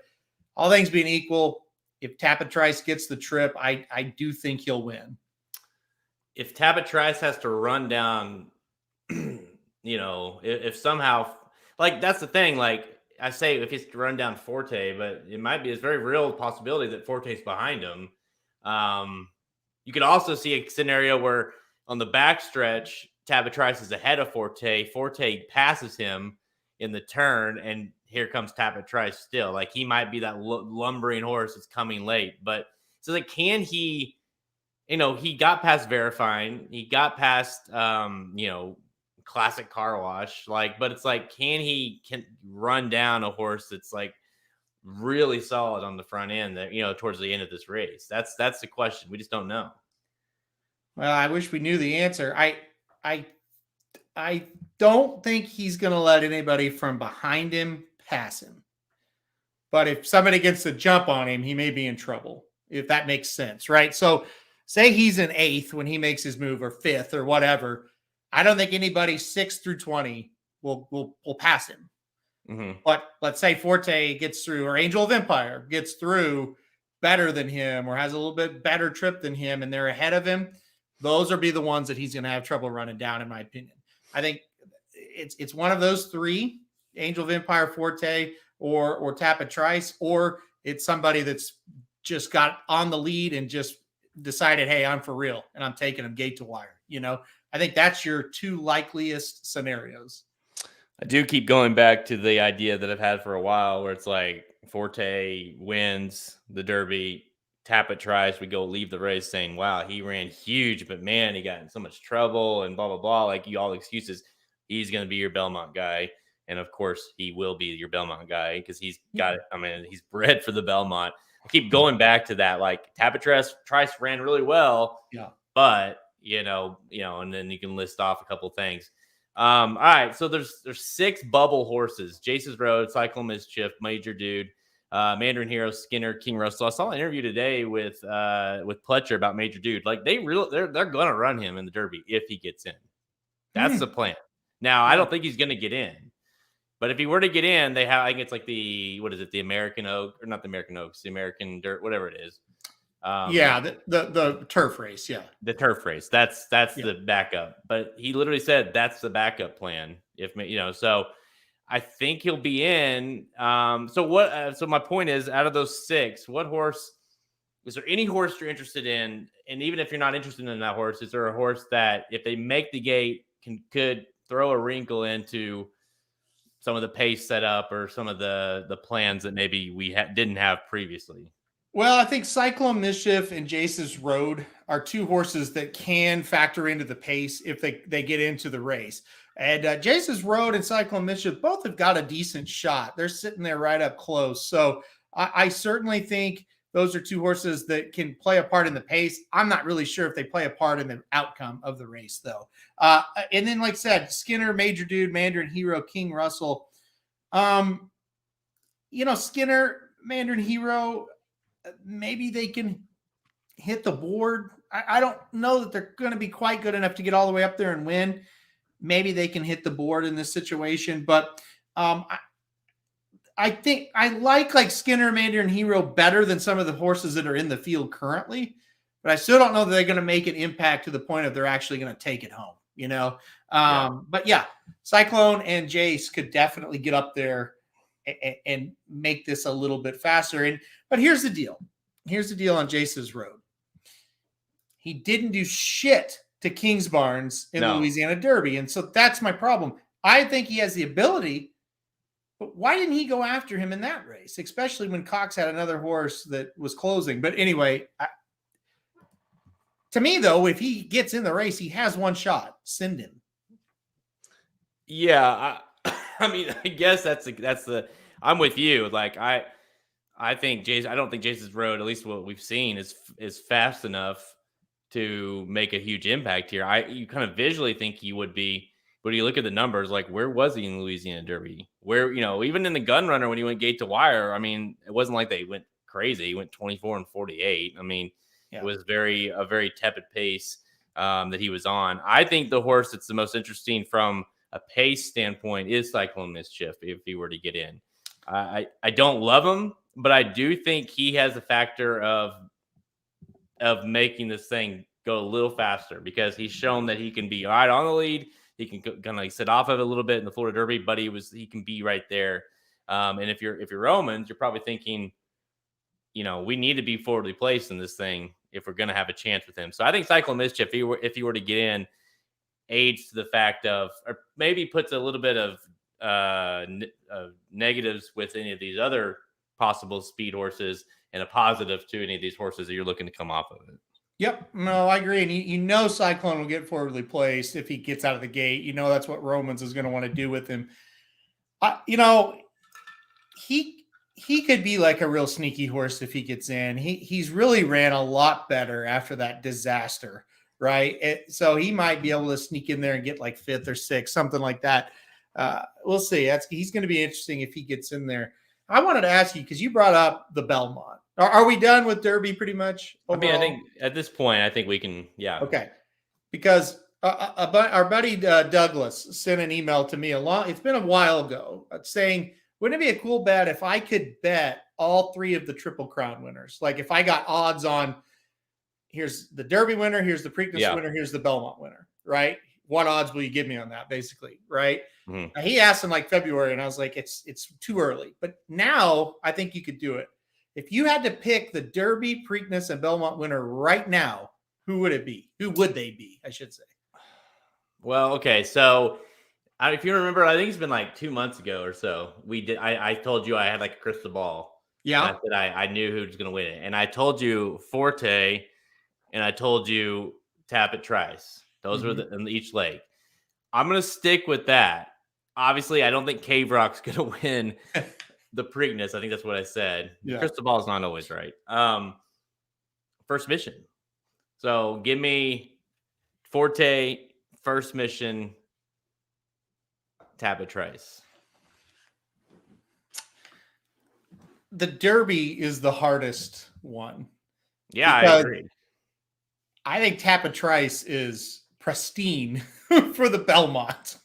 Speaker 2: all things being equal, if Tapit Trice gets the trip, I do think he'll win.
Speaker 1: If Tapit Trice has to run down, if somehow, like, that's the thing, like, I say if he's to run down Forte, but it's very real possibility that Forte's behind him. You could also see a scenario where on the backstretch, Tapit Trice is ahead of Forte. Forte passes him in the turn, and here comes Tapit Trice still. Like, he might be that lumbering horse that's coming late. But so, like, can he, he got past Verifying. He got past, Classic Car Wash, but it's like, can run down a horse that's like really solid on the front end that, towards the end of this race? That's the question. We just don't know.
Speaker 2: Well, I wish we knew the answer. I don't think he's going to let anybody from behind him pass him. But if somebody gets the jump on him, he may be in trouble, if that makes sense, right? So say he's in 8th when he makes his move, or 5th or whatever. I don't think anybody 6 through 20 will pass him.
Speaker 1: Mm-hmm.
Speaker 2: But let's say Forte gets through, or Angel of Empire gets through better than him, or has a little bit better trip than him, and they're ahead of him. Those will be the ones that he's going to have trouble running down, in my opinion. I think it's one of those three: Angel of Empire, Forte, or Tapit Trice, or it's somebody that's just got on the lead and just decided, hey, I'm for real, and I'm taking him gate to wire. I think that's your two likeliest scenarios.
Speaker 1: I do keep going back to the idea that I've had for a while, where it's like Forte wins the Derby, Tapit Trice, we go leave the race saying, wow, he ran huge, but man, he got in so much trouble and blah, blah, blah. Like, all excuses. He's going to be your Belmont guy. And of course, he will be your Belmont guy because he's got it. I mean, he's bred for the Belmont. I keep going back to that. Like, Tapit Trice ran really well.
Speaker 2: Yeah.
Speaker 1: But, and then you can list off a couple of things. All right. So there's 6 bubble horses: Jace's Road, Cyclone Mischief, Major Dude, Mandarin Hero, Skinner, King Russell. I saw an interview today with Pletcher about Major Dude. Like, they're going to run him in the Derby if he gets in. That's the plan. Now, I don't think he's going to get in. But if he were to get in, they have, I think it's like the American Oak, or not the American Oaks, the American Dirt, whatever it is.
Speaker 2: The turf race. Yeah.
Speaker 1: The turf race. That's the backup. But he literally said that's the backup plan. So I think he'll be in. So my point is, out of those 6, what horse, is there any horse you're interested in? And even if you're not interested in that horse, is there a horse that, if they make the gate, could throw a wrinkle into some of the pace setup or some of the plans that maybe we didn't have previously?
Speaker 2: Well, I think Cyclone Mischief and Jace's Road are 2 horses that can factor into the pace if they get into the race. And Jace's Road and Cyclone Mischief both have got a decent shot. They're sitting there right up close. So I certainly think those are 2 horses that can play a part in the pace. I'm not really sure if they play a part in the outcome of the race, though. And then, like I said, Skinner, Major Dude, Mandarin Hero, King Russell. Skinner, Mandarin Hero, maybe they can hit the board. I don't know that they're going to be quite good enough to get all the way up there and win. Maybe they can hit the board in this situation, but I think I like Skinner, Mandarin Hero better than some of the horses that are in the field currently, but I still don't know that they're going to make an impact to the point of they're actually going to take it home, But yeah, Cyclone and Jace could definitely get up there and make this a little bit faster. But here's the deal. Here's the deal on Jace's Road. He didn't do shit to Kingsbarns in the Louisiana Derby. And so that's my problem. I think he has the ability, but why didn't he go after him in that race? Especially when Cox had another horse that was closing. But anyway, to me, though, if he gets in the race, he has one shot. Send him.
Speaker 1: Yeah. I mean, I guess that's the I'm with you. Like, I think I don't think Jace's Road, at least what we've seen, is fast enough to make a huge impact here. You kind of visually think he would be, but you look at the numbers, like, where was he in Louisiana Derby? Where, even in the Gun Runner when he went gate to wire, I mean, it wasn't like they went crazy. He went 24-48. I mean,
Speaker 2: Yeah.
Speaker 1: it was a very tepid pace that he was on. I think the horse that's the most interesting from a pace standpoint is Cyclone Mischief if he were to get in. I don't love him, but I do think he has a factor of making this thing go a little faster because he's shown that he can be right on the lead. He can kind of sit off of it a little bit in the Florida Derby, but he can be right there. And if you're Romans, you're probably thinking, we need to be forwardly placed in this thing if we're going to have a chance with him. So I think Cyclone Mischief, if he were to get in, aids to the fact of, or maybe puts a little bit of negatives with any of these other possible speed horses and a positive to any of these horses that you're looking to come off of it.
Speaker 2: Yep. No, I agree. And Cyclone will get forwardly placed if he gets out of the gate. That's what Romans is going to want to do with him. He could be like a real sneaky horse if he gets in. He's really ran a lot better after that disaster, right? So he might be able to sneak in there and get like 5th or 6th, something like that. We'll see. He's going to be interesting if he gets in there. I wanted to ask you, because you brought up the Belmont. Are we done with Derby pretty much overall?
Speaker 1: I think at this point, I think we can, yeah.
Speaker 2: Okay. Because our buddy Douglas sent an email to me it's been a while ago, saying, wouldn't it be a cool bet if I could bet all 3 of the Triple Crown winners? Like if I got odds on, here's the Derby winner, here's the Preakness winner, here's the Belmont winner, right? What odds will you give me on that, basically, right?
Speaker 1: Mm-hmm.
Speaker 2: He asked in like February, and I was like, it's too early. But now I think you could do it. If you had to pick the Derby, Preakness, and Belmont winner right now, who would it be? Who would they be, I should say?
Speaker 1: Well, okay. So if you remember, I think it's been like 2 months ago or so. I told you I had like a crystal ball.
Speaker 2: Yeah.
Speaker 1: I said I knew who was going to win it. And I told you Forte and I told you Tapit Trice. Those were in each leg. I'm going to stick with that. Obviously, I don't think Cave Rock's going to win the Preakness. I think that's what I said. Yeah. Crystal ball is not always right. First Mission. So give me Forte, First Mission, Tapit Trice.
Speaker 2: The Derby is the hardest one.
Speaker 1: Yeah, I agree.
Speaker 2: I think Tapit Trice is pristine for the Belmont.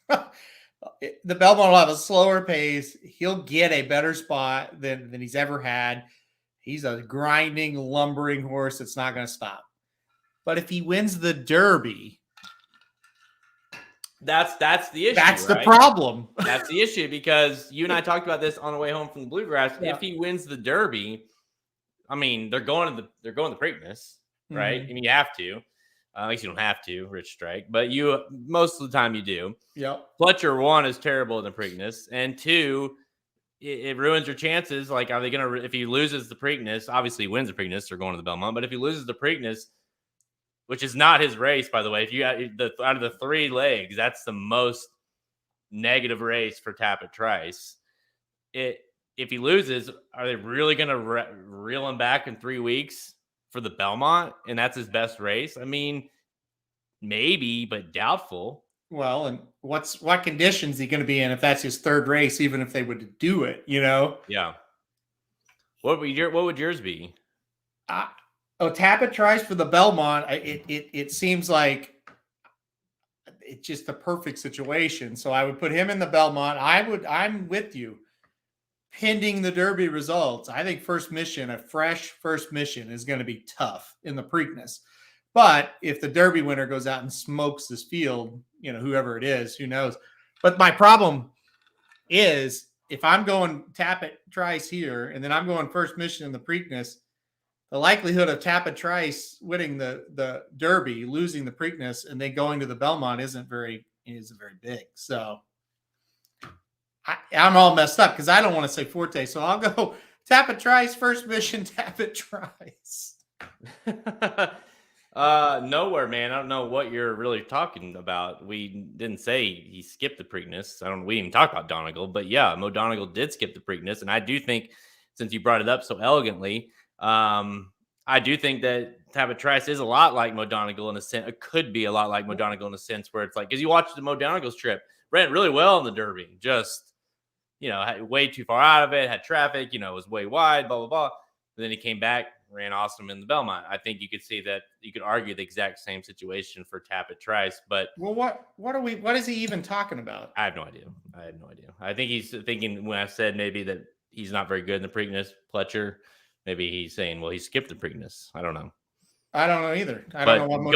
Speaker 2: The Belmont will have a slower pace. He'll get a better spot than he's ever had. He's a grinding, lumbering horse that's not going to stop. But if he wins the Derby,
Speaker 1: that's the issue.
Speaker 2: That's the problem.
Speaker 1: That's the issue, because you and I talked about this on the way home from the Bluegrass. Yeah. If he wins the Derby, I mean, they're going to the Preakness, right? I mean, you have to. At least you don't have to, Rich Strike, but you most of the time you do.
Speaker 2: Yep.
Speaker 1: Fletcher, 1, is terrible in the Preakness, and 2, it ruins your chances. Like, are they going to? If he loses the Preakness, obviously he wins the Preakness, they're going to the Belmont. But if he loses the Preakness, which is not his race, by the way, if you out of the 3 legs, that's the most negative race for Tapit Trice. If he loses, are they really going to reel him back in 3 weeks for the Belmont, and that's his best race? I mean, maybe, but doubtful.
Speaker 2: Well, and what conditions is he going to be in if that's his 3rd race, even if they would do it,
Speaker 1: Yeah. What would yours be?
Speaker 2: Tapit Trice for the Belmont. It seems like it's just the perfect situation. So I would put him in the Belmont. I'm with you. Pending the Derby results, I think First Mission, a fresh First Mission, is going to be tough in the Preakness. But if the Derby winner goes out and smokes this field, whoever it is, who knows? But my problem is, if I'm going Tapit Trice here, and then I'm going First Mission in the Preakness, the likelihood of Tapit Trice winning the Derby, losing the Preakness, and then going to the Belmont isn't very big. So I'm all messed up because I don't want to say Forte. So I'll go Tapit Trice, First Mission, Tapit Trice.
Speaker 1: Nowhere, man. I don't know what you're really talking about. We didn't say he skipped the Preakness. We didn't even talk about Donegal, but yeah, Mo Donegal did skip the Preakness. And I do think, since you brought it up so elegantly, I do think that Tapit Trice is a lot like Mo Donegal in a sense. It could be a lot like Mo Donegal in a sense where it's like, because you watched the Mo Donegal's trip, ran really well in the Derby, just, way too far out of it, had traffic, was way wide, blah, blah, blah. then he came back, ran awesome in the Belmont. I think you could see that you could argue the exact same situation for Tappet Trice, but
Speaker 2: well, what is he even talking about?
Speaker 1: I have no idea. I think he's thinking when I said maybe that he's not very good in the Preakness, Pletcher, maybe he's saying, well, he skipped the Preakness. I don't know.
Speaker 2: I don't know either. I
Speaker 1: But
Speaker 2: don't know what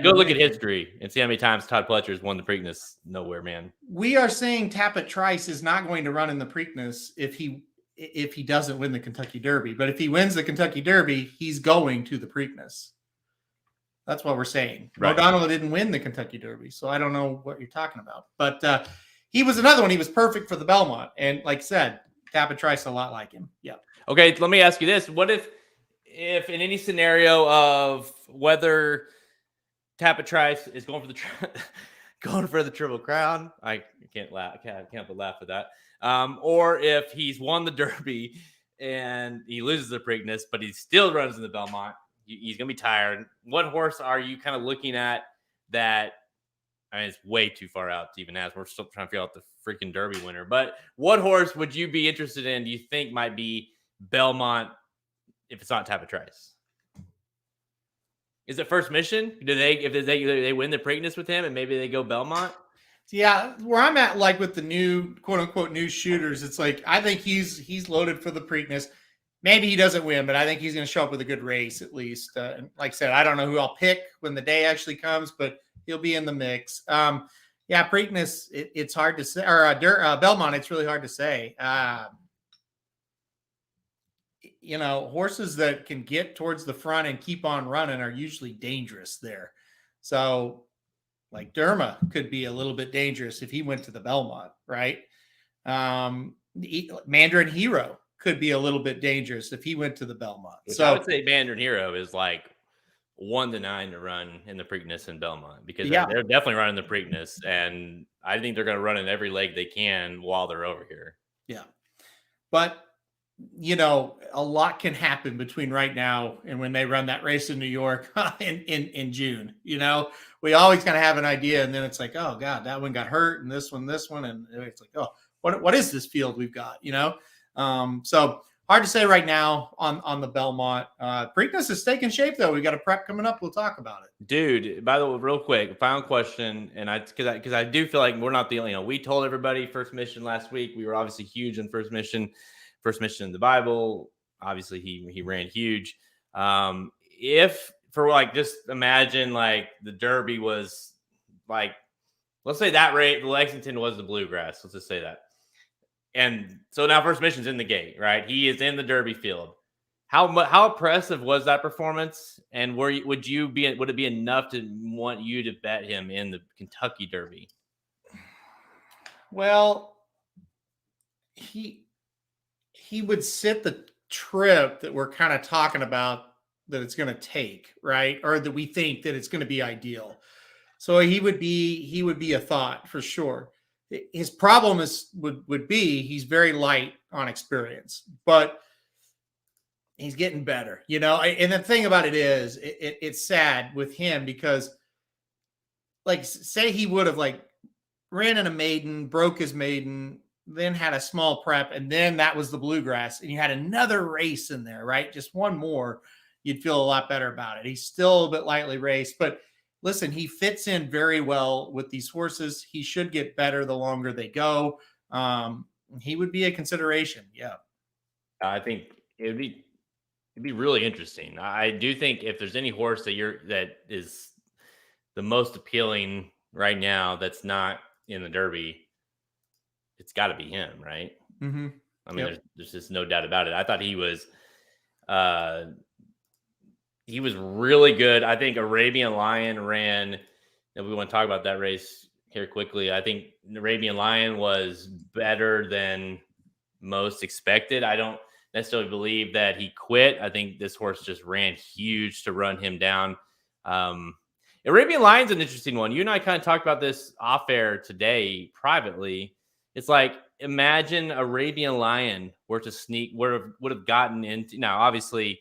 Speaker 1: go look at history and see how many times Todd Pletcher's won the Preakness. Nowhere, man.
Speaker 2: We are saying Tappet Trice is not going to run in the Preakness if he doesn't win the Kentucky Derby. But if he wins the Kentucky Derby, he's going to the Preakness. That's what we're saying.
Speaker 1: Right.
Speaker 2: O'Donnell didn't win the Kentucky Derby, so I don't know what you're talking about. But he was another one. He was perfect for the Belmont. And like I said, Tappet Trice a lot like him. Yeah.
Speaker 1: Okay, let me ask you this. What if in any scenario of whether Tappet Trice is going for the Triple Crown, I can't but laugh at that. Or if he's won the Derby and he loses the Preakness, but he still runs in the Belmont, he's going to be tired. What horse are you kind of looking at that? I mean, it's way too far out to even ask. We're still trying to figure out the freaking Derby winner. But what horse would you be interested in? Do you think might be Belmont if it's not Tappet Trice? Is it First Mission? If they win the Preakness with him and maybe they go Belmont?
Speaker 2: Yeah, where I'm at, like with the new quote unquote new shooters, it's like I think he's loaded for the Preakness. Maybe he doesn't win, but I think he's going to show up with a good race at least. And like I said, I don't know who I'll pick when the day actually comes, but he'll be in the mix. Yeah, Preakness, it's hard to say, or Belmont, it's really hard to say. Horses that can get towards the front and keep on running are usually dangerous there. So, like Derma could be a little bit dangerous if he went to the Belmont, right? Mandarin Hero could be a little bit dangerous if he went to the Belmont. So
Speaker 1: I would say Mandarin Hero is like 1-9 to run in the Preakness and Belmont because they're definitely running the Preakness, and I think they're going to run in every leg they can while they're over here.
Speaker 2: Yeah, but a lot can happen between right now and when they run that race in New York in June. We always kind of have an idea, and then it's like, oh God, that one got hurt, and this one, and it's like, oh, what is this field we've got? So hard to say right now on the Belmont. Preakness is taking shape though. We got a prep coming up. We'll talk about it,
Speaker 1: dude. By the way, real quick, final question, and because I do feel like we're not the only. We told everybody First Mission last week. We were obviously huge in First Mission in the Bible. Obviously, he ran huge. If for like just imagine like the Derby was like, let's say that rate, Lexington was the Bluegrass. Let's just say that. And so now First Mission's in the gate, right? He is in the Derby field. How impressive was that performance? And would it be enough to want you to bet him in the Kentucky Derby?
Speaker 2: Well, he would sit the trip that we're kind of talking about that it's going to take, right? Or that we think that it's going to be ideal. So he would be a thought for sure. His problem would be he's very light on experience, but he's getting better, And the thing about it is, it's sad with him because, like, say he would have like ran in a maiden, broke his maiden, then had a small prep, and then that was the Bluegrass, and you had another race in there, right? Just one more, you'd feel a lot better about it. He's still a bit lightly raced, but listen, he fits in very well with these horses. He should get better the longer they go. He would be a consideration. Yeah.
Speaker 1: I think it'd be really interesting. I do think if there's any horse that is the most appealing right now that's not in the Derby, it's got to be him, right?
Speaker 2: Mm-hmm.
Speaker 1: I mean, there's just no doubt about it. I thought he was really good. I think Arabian Lion ran, and we want to talk about that race here quickly. I think Arabian Lion was better than most expected. I don't necessarily believe that he quit. I think this horse just ran huge to run him down. Arabian Lion's an interesting one. You and I kind of talked about this off air today privately. It's like, imagine Arabian Lion would have gotten into, now obviously,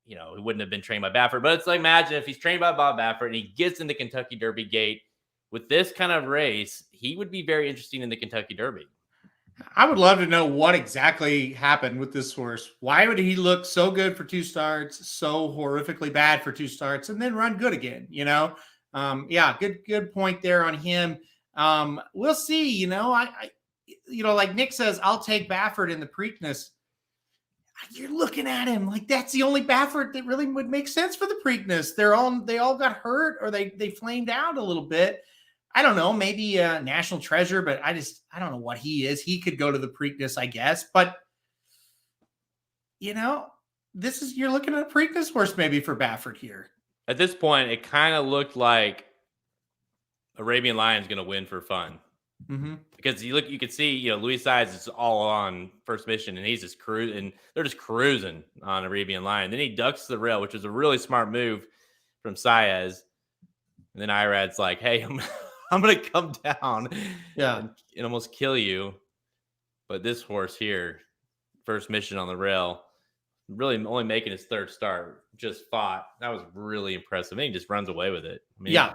Speaker 1: he wouldn't have been trained by Baffert, but it's like, imagine if he's trained by Bob Baffert and he gets into Kentucky Derby gate with this kind of race, he would be very interesting in the Kentucky Derby.
Speaker 2: I would love to know what exactly happened with this horse. Why would he look so good for 2 starts, so horrifically bad for 2 starts, and then run good again? Yeah, good point there on him. We'll see. Like Nick says, I'll take Baffert in the Preakness. You're looking at him like that's the only Baffert that really would make sense for the Preakness. They all got hurt or they flamed out a little bit. I don't know, maybe a national treasure, but I don't know what he is. He could go to the Preakness, I guess. But you're looking at a Preakness horse maybe for Baffert here.
Speaker 1: At this point, it kind of looked like Arabian Lion's going to win for fun.
Speaker 2: Mm-hmm.
Speaker 1: Because you could see, Luis Saez is all on first mission, and he's just cruising. They're just cruising on Arabian Lion. Then he ducks the rail, which was a really smart move from Saez. And then Irad's like, "Hey, I'm going to come down, and almost kill you." But this horse here, first mission on the rail, really only making his third start, just fought. That was really impressive. And he just runs away with it. I mean, I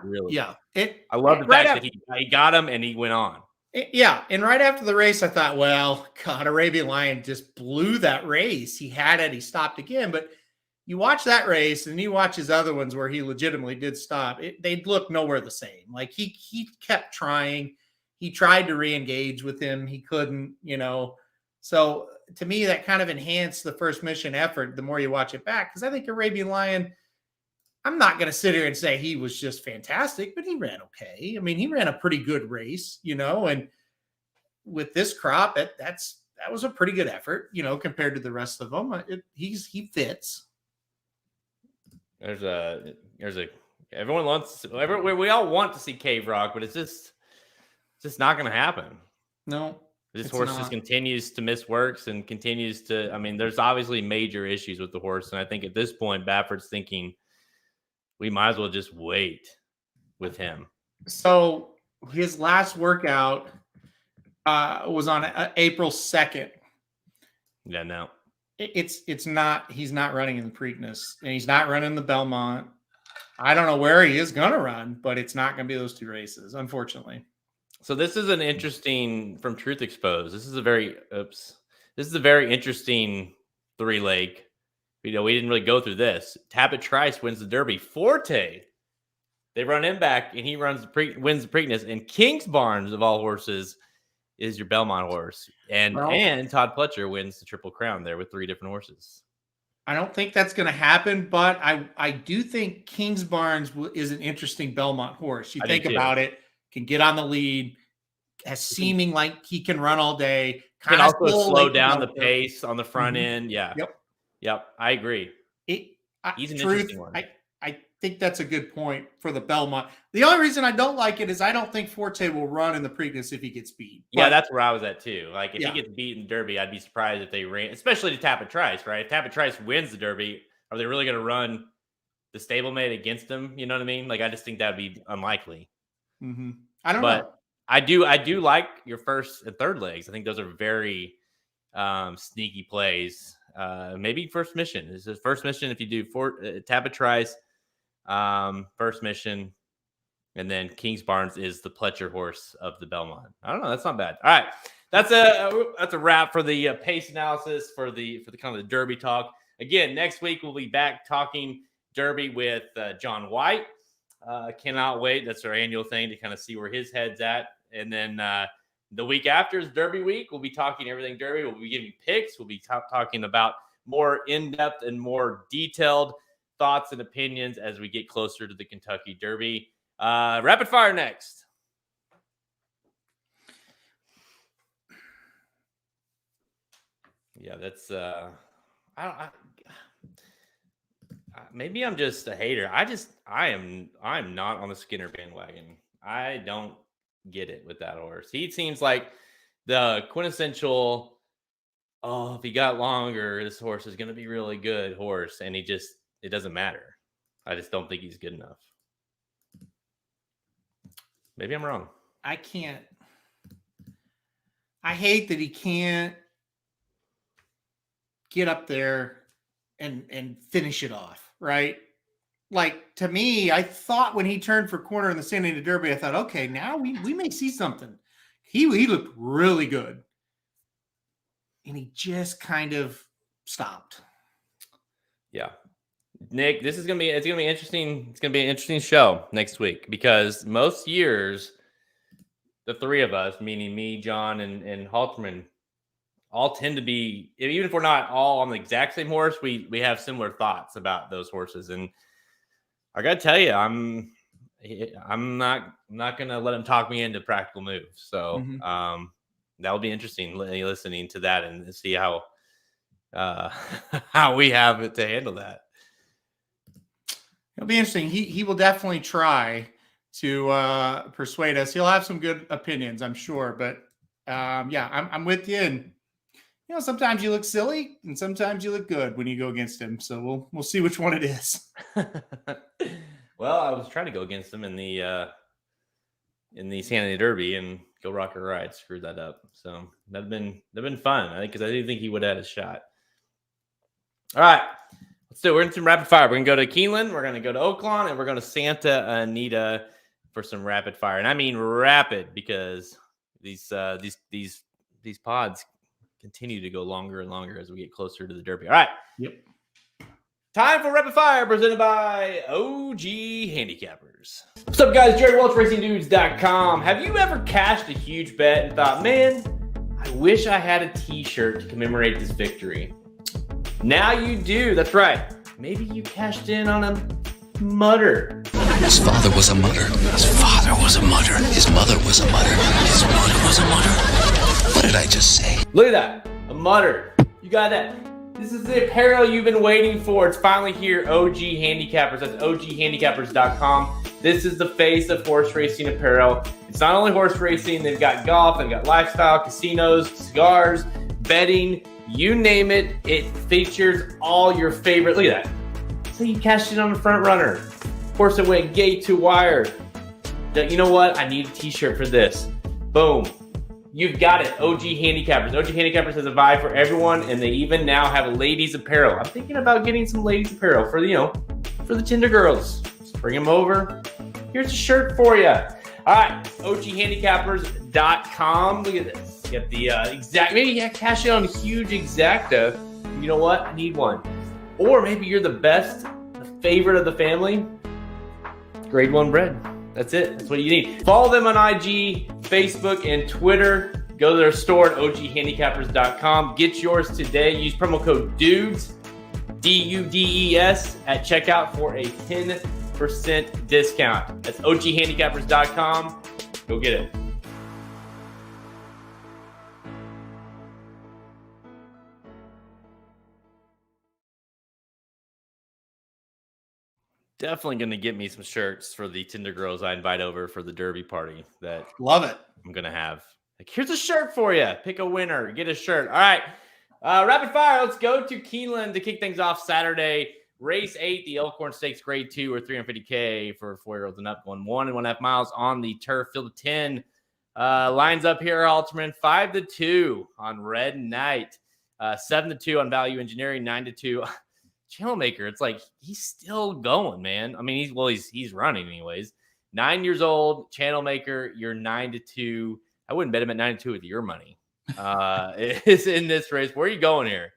Speaker 1: love the fact that he got him and he went on.
Speaker 2: And right after the race, I thought, well, God, Arabian Lion just blew that race. He had it. He stopped again. But you watch that race and you watch his other ones where he legitimately did stop. They'd look nowhere the same. Like he kept trying. He tried to re-engage with him. He couldn't, So to me, that kind of enhanced the first mission effort the more you watch it back. Because I think Arabian Lion, I'm not going to sit here and say he was just fantastic, but he ran okay. I mean, he ran a pretty good race, and with this crop, that was a pretty good effort, compared to the rest of them. He fits.
Speaker 1: Everyone we all want to see Cave Rock, but it's just not going to happen.
Speaker 2: No.
Speaker 1: This horse just continues to miss works and continues to, there's obviously major issues with the horse. And I think at this point, Baffert's thinking we might as well just wait with him.
Speaker 2: So his last workout was on April 2nd.
Speaker 1: Yeah, no.
Speaker 2: He's not running in the Preakness and he's not running the Belmont. I don't know where he is going to run, but it's not going to be those 2 races, unfortunately.
Speaker 1: So this is an interesting from Truth Exposed. This is a very interesting 3-leg. We didn't really go through this. Tabit Trice wins the Derby. Forte, they run him back, and he wins the Preakness. And King's Barnes, of all horses, is your Belmont horse. And Todd Pletcher wins the Triple Crown there with 3 different horses.
Speaker 2: I don't think that's going to happen, but I do think King's Barnes is an interesting Belmont horse. You think about it. Can get on the lead, has seeming like he can run all day.
Speaker 1: Can also slow down the pace on the front end. Yeah. Yep. I agree. He's an interesting one.
Speaker 2: I think that's a good point for the Belmont. The only reason I don't like it is I don't think Forte will run in the Preakness if he gets beat.
Speaker 1: Yeah, that's where I was at too. Like if he gets beat in the Derby, I'd be surprised if they ran, especially to Tapit Trice, right? If Tapit Trice wins the Derby, are they really going to run the stablemate against him? You know what I mean? Like I just think that would be unlikely.
Speaker 2: Mm-hmm. I don't know.
Speaker 1: I do like your first and third legs. I think those are very sneaky plays. Maybe first mission. This is first mission if you do Tapit Trice, first mission, and then King's Barnes is the Pletcher horse of the Belmont. I don't know. That's not bad. All right, that's a wrap for the pace analysis for the kind of the Derby talk. Again, next week we'll be back talking Derby with John White. Cannot wait. That's our annual thing to kind of see where his head's at. And then the week after is Derby week. We'll be talking everything Derby. We'll be giving picks. We'll be talking about more in-depth and more detailed thoughts and opinions as we get closer to the Kentucky Derby. Rapid fire next. Yeah, that's maybe I'm just a hater. I'm not on the Skinner bandwagon. I don't get it with that horse. He seems like the quintessential, if he got longer, this horse is going to be really good horse. And it doesn't matter. I just don't think he's good enough. Maybe I'm wrong.
Speaker 2: I hate that he can't get up there and finish it off, right? Like, to me, I thought when he turned for corner in the San Antonio Derby, I thought, okay, now we may see something. He looked really good. and he just kind of stopped.
Speaker 1: Yeah. Nick, it's gonna be interesting. It's gonna be an interesting show next week because most years, the three of us, meaning me, John, and Halterman, all tend to be, even if we're not all on the exact same horse, we have similar thoughts about those horses. And I gotta tell you, I'm not gonna let him talk me into practical moves. So that'll be interesting listening to that and see how how we have it to handle that.
Speaker 2: It'll be interesting. He will definitely try to persuade us. He'll have some good opinions, I'm sure. But yeah, I'm with you. And sometimes you look silly, and sometimes you look good when you go against him. So we'll see which one it is.
Speaker 1: Well, I was trying to go against him in the Sanity Derby, and Go Rocket Ride screwed that up. So that'd been fun, I think, because I didn't think he would have had a shot. All right, let's do it. We're in some rapid fire. We're gonna go to Keeneland, we're gonna go to Oaklawn, and we're going to Santa Anita for some rapid fire. And I mean rapid because these pods continue to go longer and longer as we get closer to the Derby. All right.
Speaker 2: Yep.
Speaker 1: Time for rapid fire presented by OG Handicappers. What's up, guys? Jerry Welch, RacingDudes.com. Have you ever cashed a huge bet and thought, man, I wish I had a t-shirt to commemorate this victory? Now you do. That's right. Maybe you cashed in on a mutter.
Speaker 3: His father was a mutter. His father was a mutter. His mother was a mutter. His mother was a mutter. What did I just say?
Speaker 1: Look at that. A mutter. You got that. This is the apparel you've been waiting for. It's finally here. OG Handicappers. That's OGHandicappers.com. This is the face of horse racing apparel. It's not only horse racing. They've got golf. They've got lifestyle, casinos, cigars, betting. You name it. It features all your favorite. Look at that. So you cashed in on the front runner. Horse that went gate to wire. You know what? I need a t-shirt for this. Boom. You've got it. OG Handicappers. OG Handicappers has a vibe for everyone, and they even now have a ladies apparel. I'm thinking about getting some ladies apparel for the Tinder girls. Just bring them over. Here's a shirt for you. All right, OGHandicappers.com. Look at this. You got the exact. Maybe you cash in on a huge exacta. You know what? I need one. Or maybe you're the favorite of the family. Grade 1 bread. That's it. That's what you need. Follow them on IG, Facebook, and Twitter. Go to their store at OGHandicappers.com. Get yours today. Use promo code DUDES, DUDES, at checkout for a 10% discount. That's OGHandicappers.com. Go get it. Definitely going to get me some shirts for the Tinder girls I invite over for the Derby party that
Speaker 2: love it.
Speaker 1: I'm going to have. Like, here's a shirt for you. Pick a winner. Get a shirt. All right. Rapid fire. Let's go to Keeneland to kick things off Saturday. Race 8, the Elkhorn Stakes Grade 2 or $350K for 4-year-olds and up, going 1.5 miles on the turf. Field of 10. Lines up here, Alterman. 5-2 on Red Knight. 7-2 on Value Engineering. 9-2. Channel Maker, it's like he's still going, man. I mean, he's running anyways. 9 years old, Channel Maker, you're 9-2. I wouldn't bet him at 9-2 with your money. Is in this race. Where are you going here?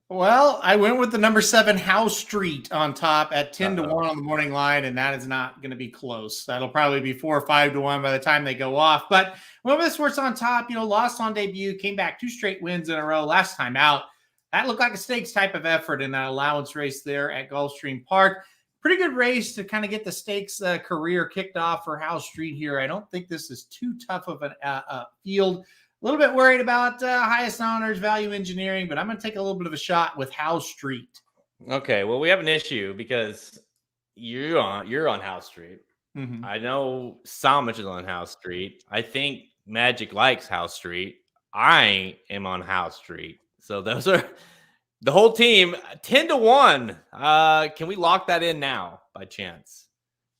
Speaker 2: Well, I went with the number 7 House Street on top at 10-1 on the morning line, and that is not going to be close. That'll probably be 4 or 5-1 by the time they go off. But when this horse on top, lost on debut, came back 2 straight wins in a row last time out. That looked like a stakes type of effort in that allowance race there at Gulfstream Park. Pretty good race to kind of get the stakes career kicked off for House Street here. I don't think this is too tough of a field. A little bit worried about Highest Honors, Value Engineering, but I'm going to take a little bit of a shot with House Street.
Speaker 1: Okay, well, we have an issue because you're on House Street. Mm-hmm. I know Samich is on House Street. I think Magic likes House Street. I am on House Street. So those are the whole team. 10-1. Can we lock that in now by chance?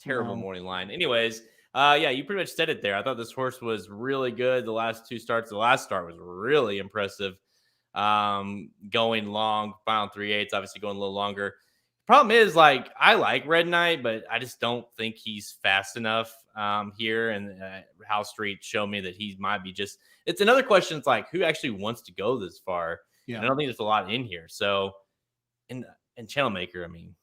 Speaker 1: Terrible morning line. Anyways, yeah, you pretty much said it there. I thought this horse was really good. The last 2 starts. The last start was really impressive. Going long, final 3/8, obviously going a little longer. Problem is, I like Red Knight, but I just don't think he's fast enough. here, and House Street showed me that he might be just. It's another question. It's like, who actually wants to go this far?
Speaker 2: Yeah.
Speaker 1: And I don't think there's a lot in here. So, and Channel Maker, I mean,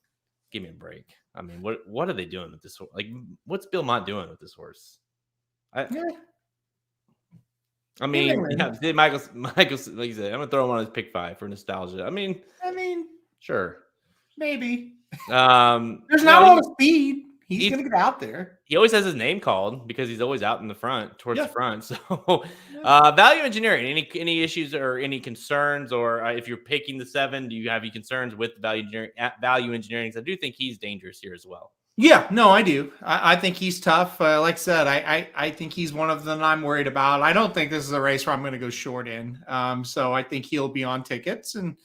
Speaker 1: give me a break. I mean, what are they doing with this? Like, what's Bill Mott doing with this horse? I mean, yeah, Michael, like you said, I'm gonna throw him on his pick 5 for nostalgia. I mean, sure,
Speaker 2: maybe.
Speaker 1: There's
Speaker 2: not a lot of speed. He's gonna get out there.
Speaker 1: He always has his name called because he's always out in the front, towards the front. So, value engineering. Any issues or any concerns, or if you're picking the 7, do you have any concerns with the value engineering? Because I do think he's dangerous here as well.
Speaker 2: Yeah, no, I do. I think he's tough. Like I said, I think he's one of them I'm worried about. I don't think this is a race where I'm going to go short in. So I think he'll be on tickets. And,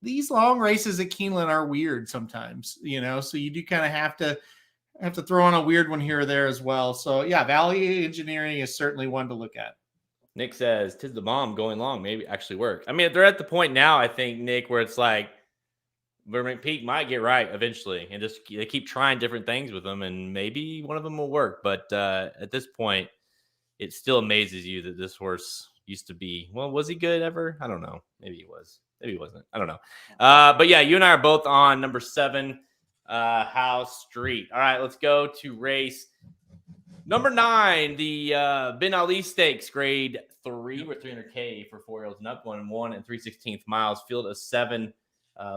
Speaker 2: these long races at Keeneland are weird sometimes, so you do kind of have to throw on a weird one here or there as well. So yeah, value engineering is certainly one to look at.
Speaker 1: Nick says, "'Tis the bomb going long, maybe actually work." I mean, they're at the point now, I think, Nick, where it's like, Peak might get right eventually, and just they keep trying different things with them, and maybe one of them will work. But at this point, it still amazes you that this horse used to be. Well, was he good ever? I don't know. Maybe he was. Maybe he wasn't. I don't know. But yeah, you and I are both on number 7, House Street. All right, let's go to race number 9, the Ben Ali Stakes, grade 3 with 300K for 4-year-olds and up, 1 3/16 miles, field of 7.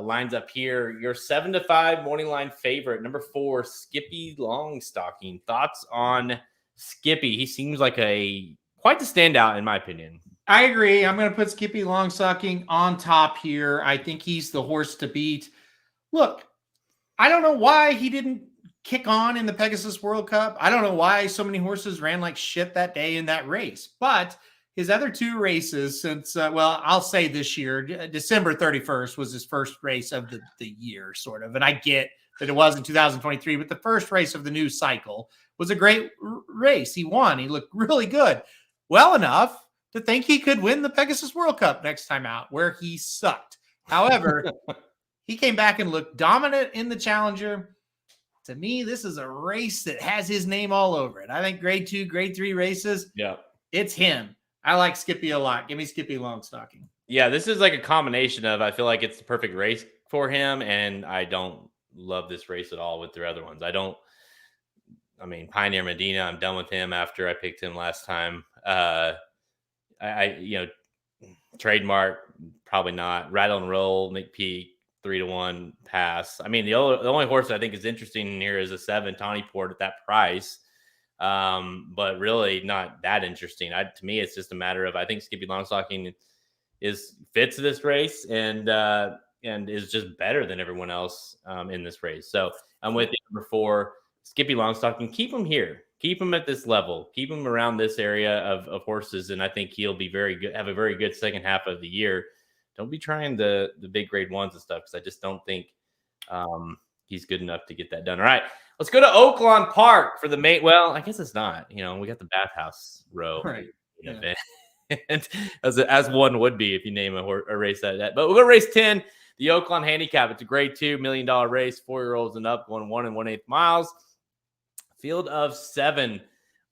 Speaker 1: Lines up here. Your 7-5 morning line favorite, number 4, Skippy Longstocking. Thoughts on Skippy? He seems like quite the standout in my opinion.
Speaker 2: I agree. I'm going to put Skippy Longstocking on top here. I think he's the horse to beat. Look, I don't know why he didn't kick on in the Pegasus World Cup. I don't know why so many horses ran like shit that day in that race, but his other 2 races since, I'll say this year, December 31st was his first race of the year, sort of. And I get that it was in 2023, but the first race of the new cycle was a great race. He won. He looked really good. Well enough to think he could win the Pegasus World Cup next time out, where he sucked. However, he came back and looked dominant in the Challenger. To me, this is a race that has his name all over it. I think grade 2, grade 3 races, it's him. I like Skippy a lot. Give me Skippy Longstocking.
Speaker 1: Yeah, this is like a combination of, I feel like it's the perfect race for him, and I don't love this race at all with their other ones. Pioneer Medina, I'm done with him after I picked him last time. Trademark, probably not. Rattle and Roll, McPeak, 3-1 pass. I mean, the only horse I think is interesting in here is a 7 Tawny Port at that price. But really not that interesting. To me, it's just a matter of, I think Skippy Longstocking fits this race and is just better than everyone else in this race. So I'm with number 4, Skippy Longstocking. Keep him here. Keep him at this level. Keep him around this area of horses, and I think he'll be very good. Have a very good second half of the year. Don't be trying the big grade 1s and stuff, because I just don't think he's good enough to get that done. All right. Let's go to Oaklawn Park for the main. Well, I guess it's not. We got the bathhouse row,
Speaker 2: right?
Speaker 1: Event, as one would be if you name a race that. But we'll go race 10, the Oaklawn Handicap. It's a grade 2 $1 million race, 4-year-olds and up, 1 1/8 miles. Field of 7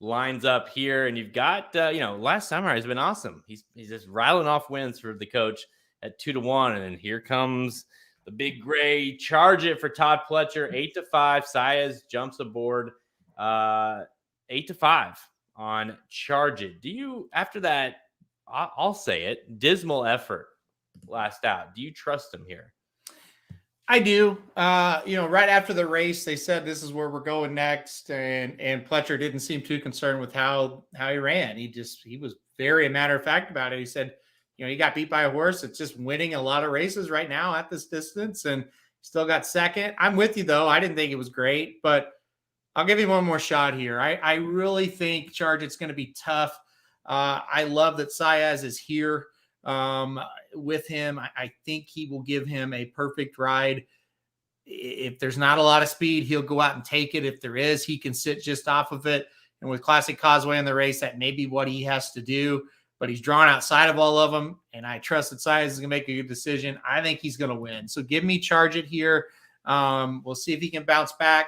Speaker 1: lines up here, and you've got last summer has been awesome. He's just rattling off wins for the coach at 2-1, and then here comes the big gray. Charge It for Todd Pletcher, 8-5. Saez jumps aboard, 8-5 on Charge It. Do you, after that, I'll say it, dismal effort last out, do you trust him here?
Speaker 2: I do. Right after the race, they said this is where we're going next, and Pletcher didn't seem too concerned with how he ran. He was very matter of fact about it. He said, he got beat by a horse. It's just winning a lot of races right now at this distance, and still got second. I'm with you, though. I didn't think it was great, but I'll give you one more shot here. I really think Charge It's going to be tough. I love that Saez is here with him. I think he will give him a perfect ride. If there's not a lot of speed, he'll go out and take it. If there is, he can sit just off of it. And with Classic Causeway in the race, that may be what he has to do. But he's drawn outside of all of them, and I trust that Saez is going to make a good decision. I think he's going to win. So give me Charge It here. We'll see if he can bounce back.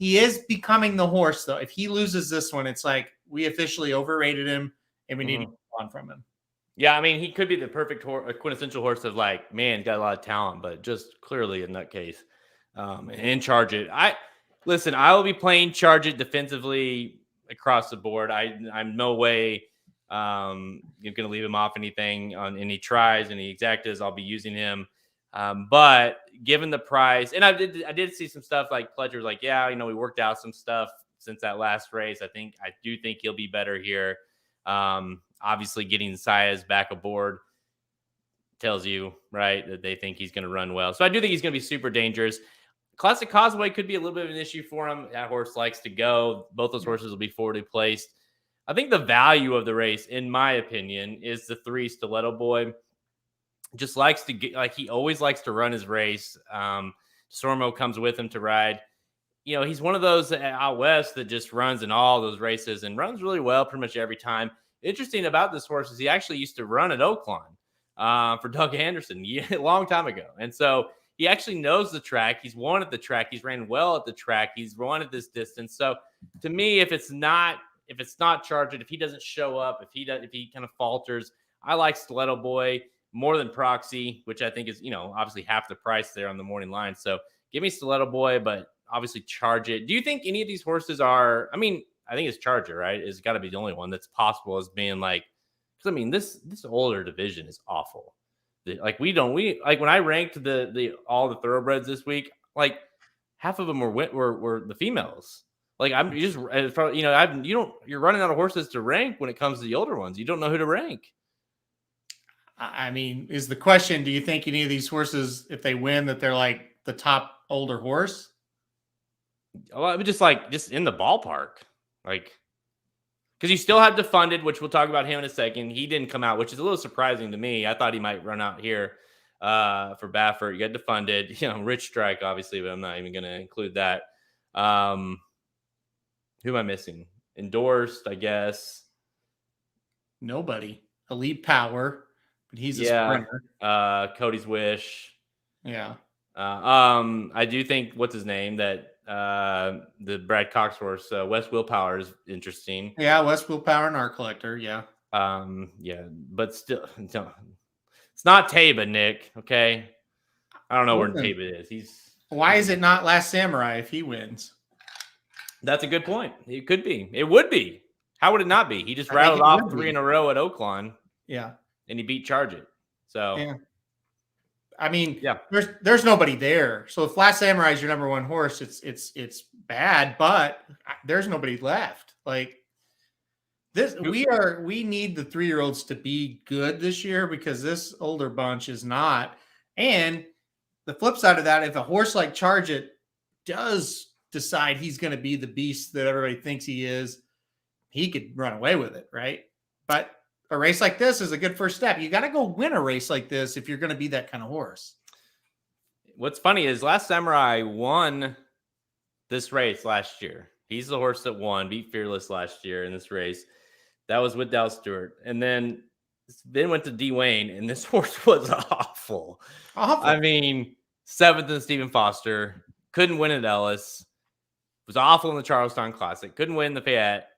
Speaker 2: he is becoming the horse, though. If he loses this one, it's like we officially overrated him and we need to move on from him.
Speaker 1: Yeah, I mean, he could be the perfect quintessential horse of like, man, got a lot of talent, but just clearly a nutcase. And charge it. I will be playing charge it defensively across the board. I'm no way you're going to leave him off anything on any tries, any exactas. I'll be using him. But given the price, and I did see some stuff like Pledger's like, yeah, we worked out some stuff since that last race. I do think he'll be better here. Obviously getting Saez back aboard tells you, right, that they think he's going to run well. So I do think he's going to be super dangerous. Classic Causeway could be a little bit of an issue for him. That horse likes to go. Both those horses will be forwardly placed. I think the value of the race, in my opinion, is the 3 Stiletto Boy. Just likes to get, like, he always likes to run his race. Sormo comes with him to ride. He's one of those out west that just runs in all those races and runs really well pretty much every time. Interesting about this horse is he actually used to run at Oaklawn for Doug Anderson a long time ago. And so he actually knows the track. He's won at the track. He's ran well at the track. He's run at this distance. So to me, if it's not charged, if he doesn't show up, if he kind of falters, I like Stiletto Boy more than Proxy, which I think is, obviously half the price there on the morning line. So give me Stiletto Boy, but obviously charge it. Do you think any of these horses are, I think it's Charger, right? It's got to be the only one that's possible as being like, because this older division is awful. Like when I ranked all the thoroughbreds this week, like half of them were the females. Like you're running out of horses to rank when it comes to the older ones. You don't know who to rank.
Speaker 2: Is the question, do you think any of these horses, if they win, that they're like the top older horse?
Speaker 1: Well, just in the ballpark, like, because you still have Defunded, which we'll talk about him in a second. He didn't come out, which is a little surprising to me. I thought he might run out here for Baffert. You got Defunded, Rich Strike, obviously, but I'm not even going to include that. Who am I missing? Endorsed, I guess.
Speaker 2: Nobody. Elite Power, but he's a sprinter.
Speaker 1: Cody's Wish.
Speaker 2: Yeah.
Speaker 1: I do think, what's his name, that the Brad Cox horse, West Willpower, is interesting.
Speaker 2: Yeah, West Willpower and Art Collector. Yeah.
Speaker 1: But still, it's not Taba, Nick. Okay, I don't know where Taba is.
Speaker 2: Why is it not Last Samurai if he wins?
Speaker 1: That's a good point. It could be. It would be. How would it not be? He just rattled off 3 in a row at Oaklawn.
Speaker 2: Yeah,
Speaker 1: and he beat Charge It. So
Speaker 2: yeah. There's nobody there. So if Last Samurai is your number one horse, it's bad, but there's nobody left. Like this, we need the 3-year-olds to be good this year because this older bunch is not. And the flip side of that, if a horse like Charge It does decide he's going to be the beast that everybody thinks he is, he could run away with it, right? But a race like this is a good first step. You got to go win a race like this if you're going to be that kind of horse.
Speaker 1: What's funny is Last Samurai won this race last year. He's the horse that beat Fearless last year in this race. That was with Dal Stewart. And then went to D. Wayne, and this horse was awful. I mean, 7th in Stephen Foster. Couldn't win at Ellis. Was awful in the Charlestown Classic. Couldn't win the Fayette.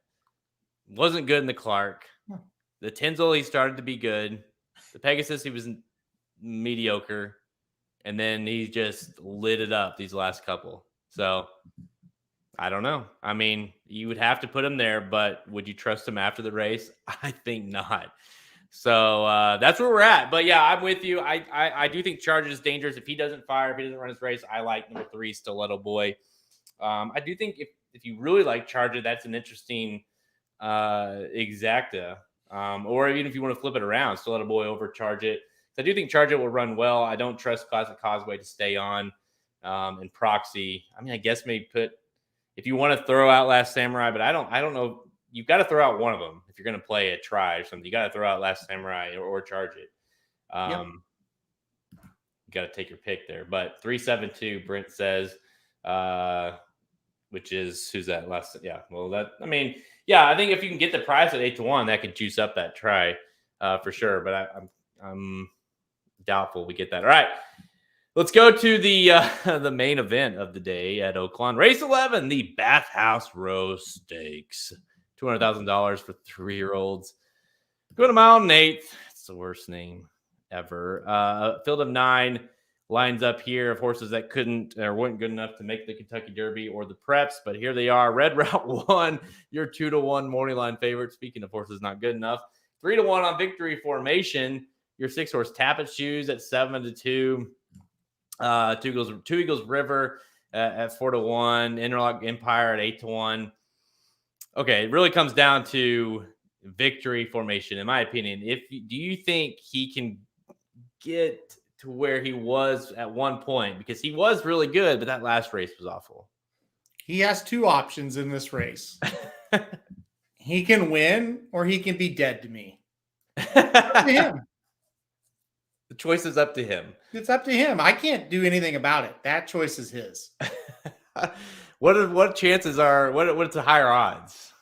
Speaker 1: Wasn't good in the Clark. The Tinsel, he started to be good. The Pegasus, he was mediocre. And then he just lit it up these last couple. So, I don't know. I mean, you would have to put him there, but would you trust him after the race? I think not. So, that's where we're at. But, yeah, I'm with you. I do think Charge It is dangerous. If he doesn't fire, if he doesn't run his race, I like number 3, Stiletto Boy. I do think if you really like Charge It, that's an interesting exacta. Or even if you want to flip it around, Stiletto Boy over Charge It. So I do think Charge It will run well. I don't trust Classic Causeway to stay on. And Proxy, I guess maybe if you want to throw out Last Samurai, but I don't know. You've got to throw out one of them if you're going to play a try or something. You got to throw out Last Samurai or Charge It. You got to take your pick there. But 372, Brent says, which is, who's that? I think if you can get the price at 8-1, that could juice up that try for sure. But I'm doubtful we get that. All right. Let's go to the main event of the day at Oaklawn. Race 11, the Bathhouse Row Stakes. $200,000 for 3-year-olds. Going a mile and 8th. It's the worst name ever. Field of 9 lines up here of horses that couldn't or weren't good enough to make the Kentucky Derby or the Preps, but here they are. Red Route 1, your 2-1 morning line favorite. Speaking of horses not good enough, 3-1 on Victory Formation. Your 6-horse Tappet Shoes at 7-2. Two Eagles River at 4-1. Interlock Empire at 8-1. Okay, it really comes down to Victory Formation, in my opinion. Do you think he can get to where he was at one point? Because he was really good, but that last race was awful.
Speaker 2: He has 2 options in this race. He can win or he can be dead to me. It's up to him.
Speaker 1: The choice is up to him.
Speaker 2: It's up to him. I can't do anything about it. That choice is his.
Speaker 1: What chances are what's the higher odds?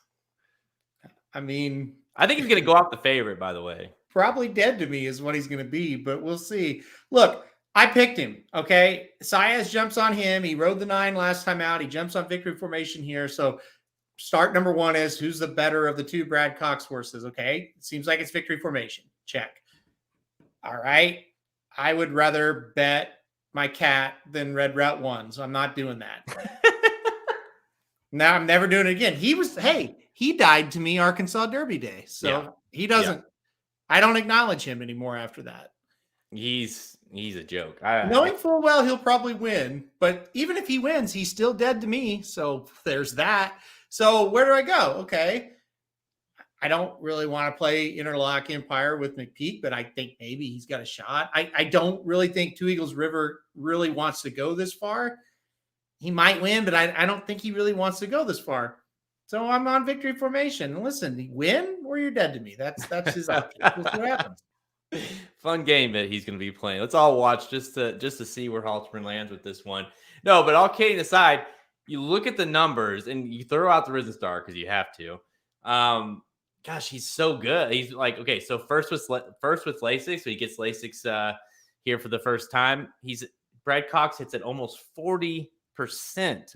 Speaker 2: I mean,
Speaker 1: I think he's going to go off the favorite, by the way.
Speaker 2: Probably dead to me is what he's going to be, but we'll see. Look, I picked him, okay? Saez jumps on him. He rode the 9 last time out. He jumps on Victory Formation here. So start number 1 is who's the better of the 2 Brad Cox horses, okay? It seems like it's Victory Formation. Check. All right. I would rather bet my cat than Red Route 1, so I'm not doing that. Now I'm never doing it again. He died to me Arkansas Derby Day. So he doesn't, I don't acknowledge him anymore after that.
Speaker 1: He's a joke.
Speaker 2: Knowing full well he'll probably win, but even if he wins, he's still dead to me. So there's that. So where do I go? Okay. I don't really want to play Interlock Empire with McPeak, but I think maybe he's got a shot. I don't really think Two Eagles River really wants to go this far. He might win, but I don't think he really wants to go this far. So I'm on Victory Formation. And listen, win or you're dead to me. That's his option. We'll see what happens.
Speaker 1: Fun game that he's going to be playing. Let's all watch just to see where Halterman lands with this one. No, but all kidding aside, you look at the numbers and you throw out the Risen Star because you have to. Gosh, he's so good. He's like, okay, so first with Lasix, so he gets Lasix here for the first time. Brad Cox hits at almost 40%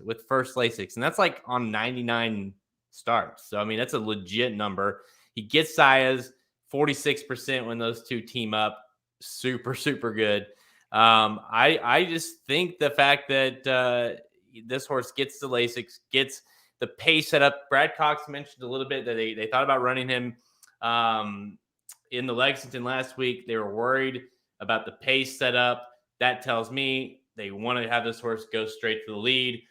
Speaker 1: with first Lasix, and that's like on 99 starts. So I mean, that's a legit number. He gets Saez 46% when those two team up. Super, super good. I just think the fact that this horse gets the Lasix, gets the pace set up. Brad Cox mentioned a little bit that they thought about running him in the Lexington last week. They were worried about the pace set up. That tells me they want to have this horse go straight to the lead.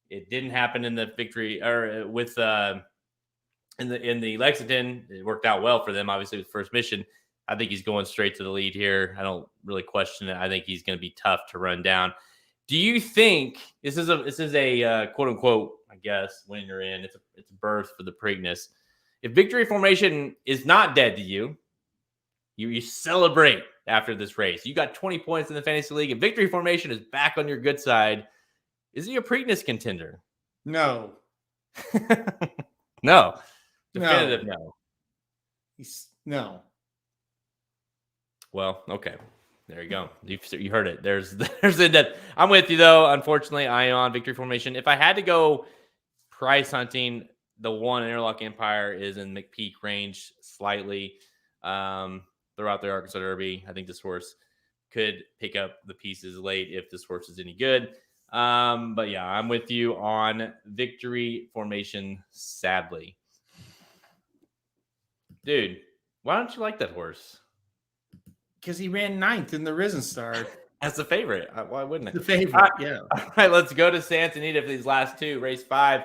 Speaker 1: It didn't happen in the victory or with in the Lexington. It worked out well for them, obviously, with first mission. I think he's going straight to the lead here. I don't really question it. I think he's going to be tough to run down. Do you think this is a quote unquote, I guess, when you're in, it's a berth for the Preakness. If Victory Formation is not dead to you, you celebrate after this race. You got 20 points in the fantasy league, and Victory Formation is back on your good side. Is he a Preakness contender?
Speaker 2: No.
Speaker 1: No. Definitive no.
Speaker 2: No.
Speaker 1: Well, okay. There you go. You heard it. There's that. I'm with you though. Unfortunately, I am on Victory Formation. If I had to go price hunting, the one Interlock Empire is in McPeak range slightly throughout the Arkansas Derby. I think this horse could pick up the pieces late if this horse is any good. But yeah, I'm with you on Victory Formation. Sadly, dude, why don't you like that horse?
Speaker 2: Because he ran 9th in the Risen Star.
Speaker 1: As the favorite. Why wouldn't it?
Speaker 2: The favorite, yeah.
Speaker 1: All right, let's go to Santa Anita for these last two. Race 5,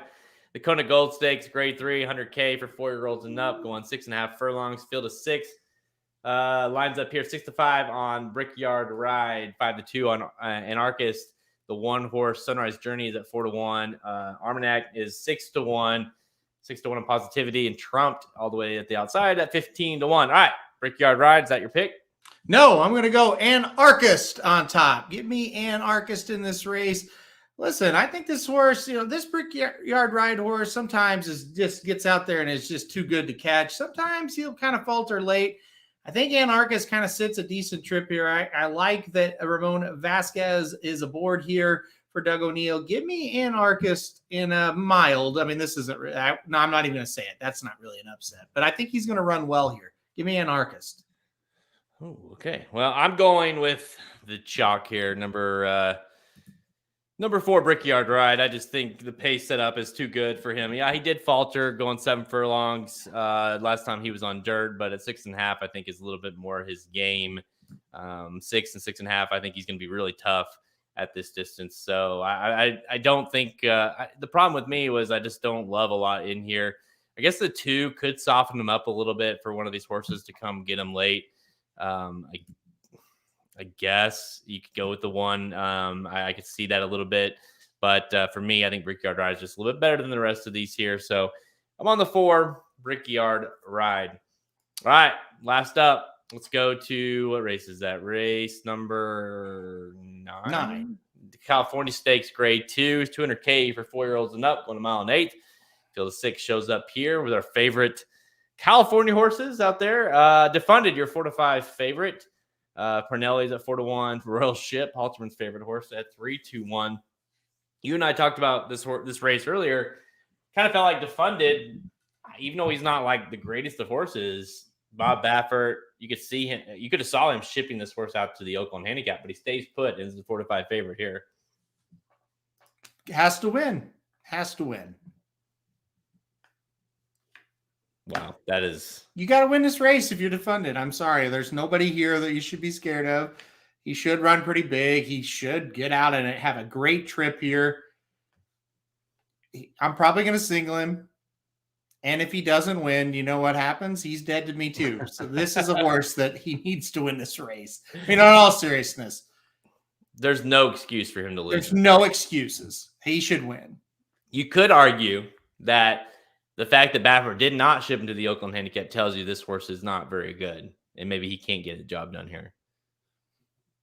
Speaker 1: the Kona Gold Stakes, grade 3, $100K for 4-year-olds and up, going 6.5 furlongs, field of 6. Lines up here, 6-5 on Brickyard Ride, 5-2 on Anarchist. The one horse Sunrise Journey is at 4-1. Armagnac is 6-1. 6-1 on Positivity, and trumped all the way at the outside at 15-1. All right, Brickyard Ride, is that your pick?
Speaker 2: No, I'm going to go Anarchist on top. Give me Anarchist in this race. Listen, I think this horse, this Brickyard Ride horse sometimes just gets out there and is just too good to catch. Sometimes he'll kind of falter late. I think Anarchist kind of sits a decent trip here. I like that Ramon Vasquez is aboard here for Doug O'Neill. Give me Anarchist in a mild. I mean, this isn't really, no, I'm not even going to say it. That's not really an upset, but I think he's going to run well here. Give me Anarchist.
Speaker 1: Oh, okay. Well, I'm going with the chalk here. Number 4, Brickyard Ride. I just think the pace setup is too good for him. Yeah, he did falter going 7 furlongs last time he was on dirt, but at 6.5, I think is a little bit more his game. 6 and 6.5, I think he's going to be really tough at this distance. So I don't think the problem with me was I just don't love a lot in here. I guess the 2 could soften him up a little bit for one of these horses to come get him late. I guess you could go with the 1. I could see that a little bit. But for me, I think Brickyard Ride is just a little bit better than the rest of these here. So I'm on the 4, Brickyard Ride. All right, last up. Let's go to, what race is that? Race number 9. The California Stakes Grade 2 is $200K for 4-year-olds and up, 1 mile and 8. Field of 6 shows up here with our favorite California horses out there. Defunded, your 4-5 favorite. Parnelli's at 4-1. Royal Ship, Halterman's favorite horse, at 3-1. You and I talked about this race earlier. Kind of felt like Defunded, even though he's not like the greatest of horses. Bob Baffert, you could see him. You could have saw him shipping this horse out to the Oaklawn Handicap, but he stays put and is the 4-5 favorite here.
Speaker 2: Has to win. Has to win.
Speaker 1: Wow, that is...
Speaker 2: You got to win this race if you're Defunded. I'm sorry. There's nobody here that you should be scared of. He should run pretty big. He should get out and have a great trip here. I'm probably going to single him. And if he doesn't win, you know what happens? He's dead to me too. So this is a horse that he needs to win this race. I mean, in all seriousness.
Speaker 1: There's no excuse for him to lose.
Speaker 2: There's no excuses. He should win.
Speaker 1: You could argue that the fact that Baffert did not ship him to the Oaklawn Handicap tells you this horse is not very good, and maybe he can't get the job done here.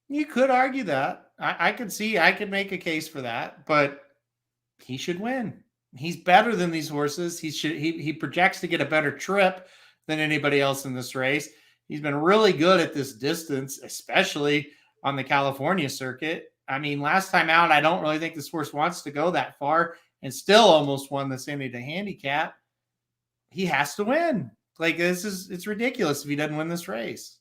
Speaker 2: You could argue that. I could make a case for that, but he should win. He's better than these horses. He projects to get a better trip than anybody else in this race. He's been really good at this distance, especially on the California circuit. I mean, last time out, I don't really think this horse wants to go that far and still almost won the Anita Handicap. He has to win. Like, it's ridiculous if he doesn't win this race.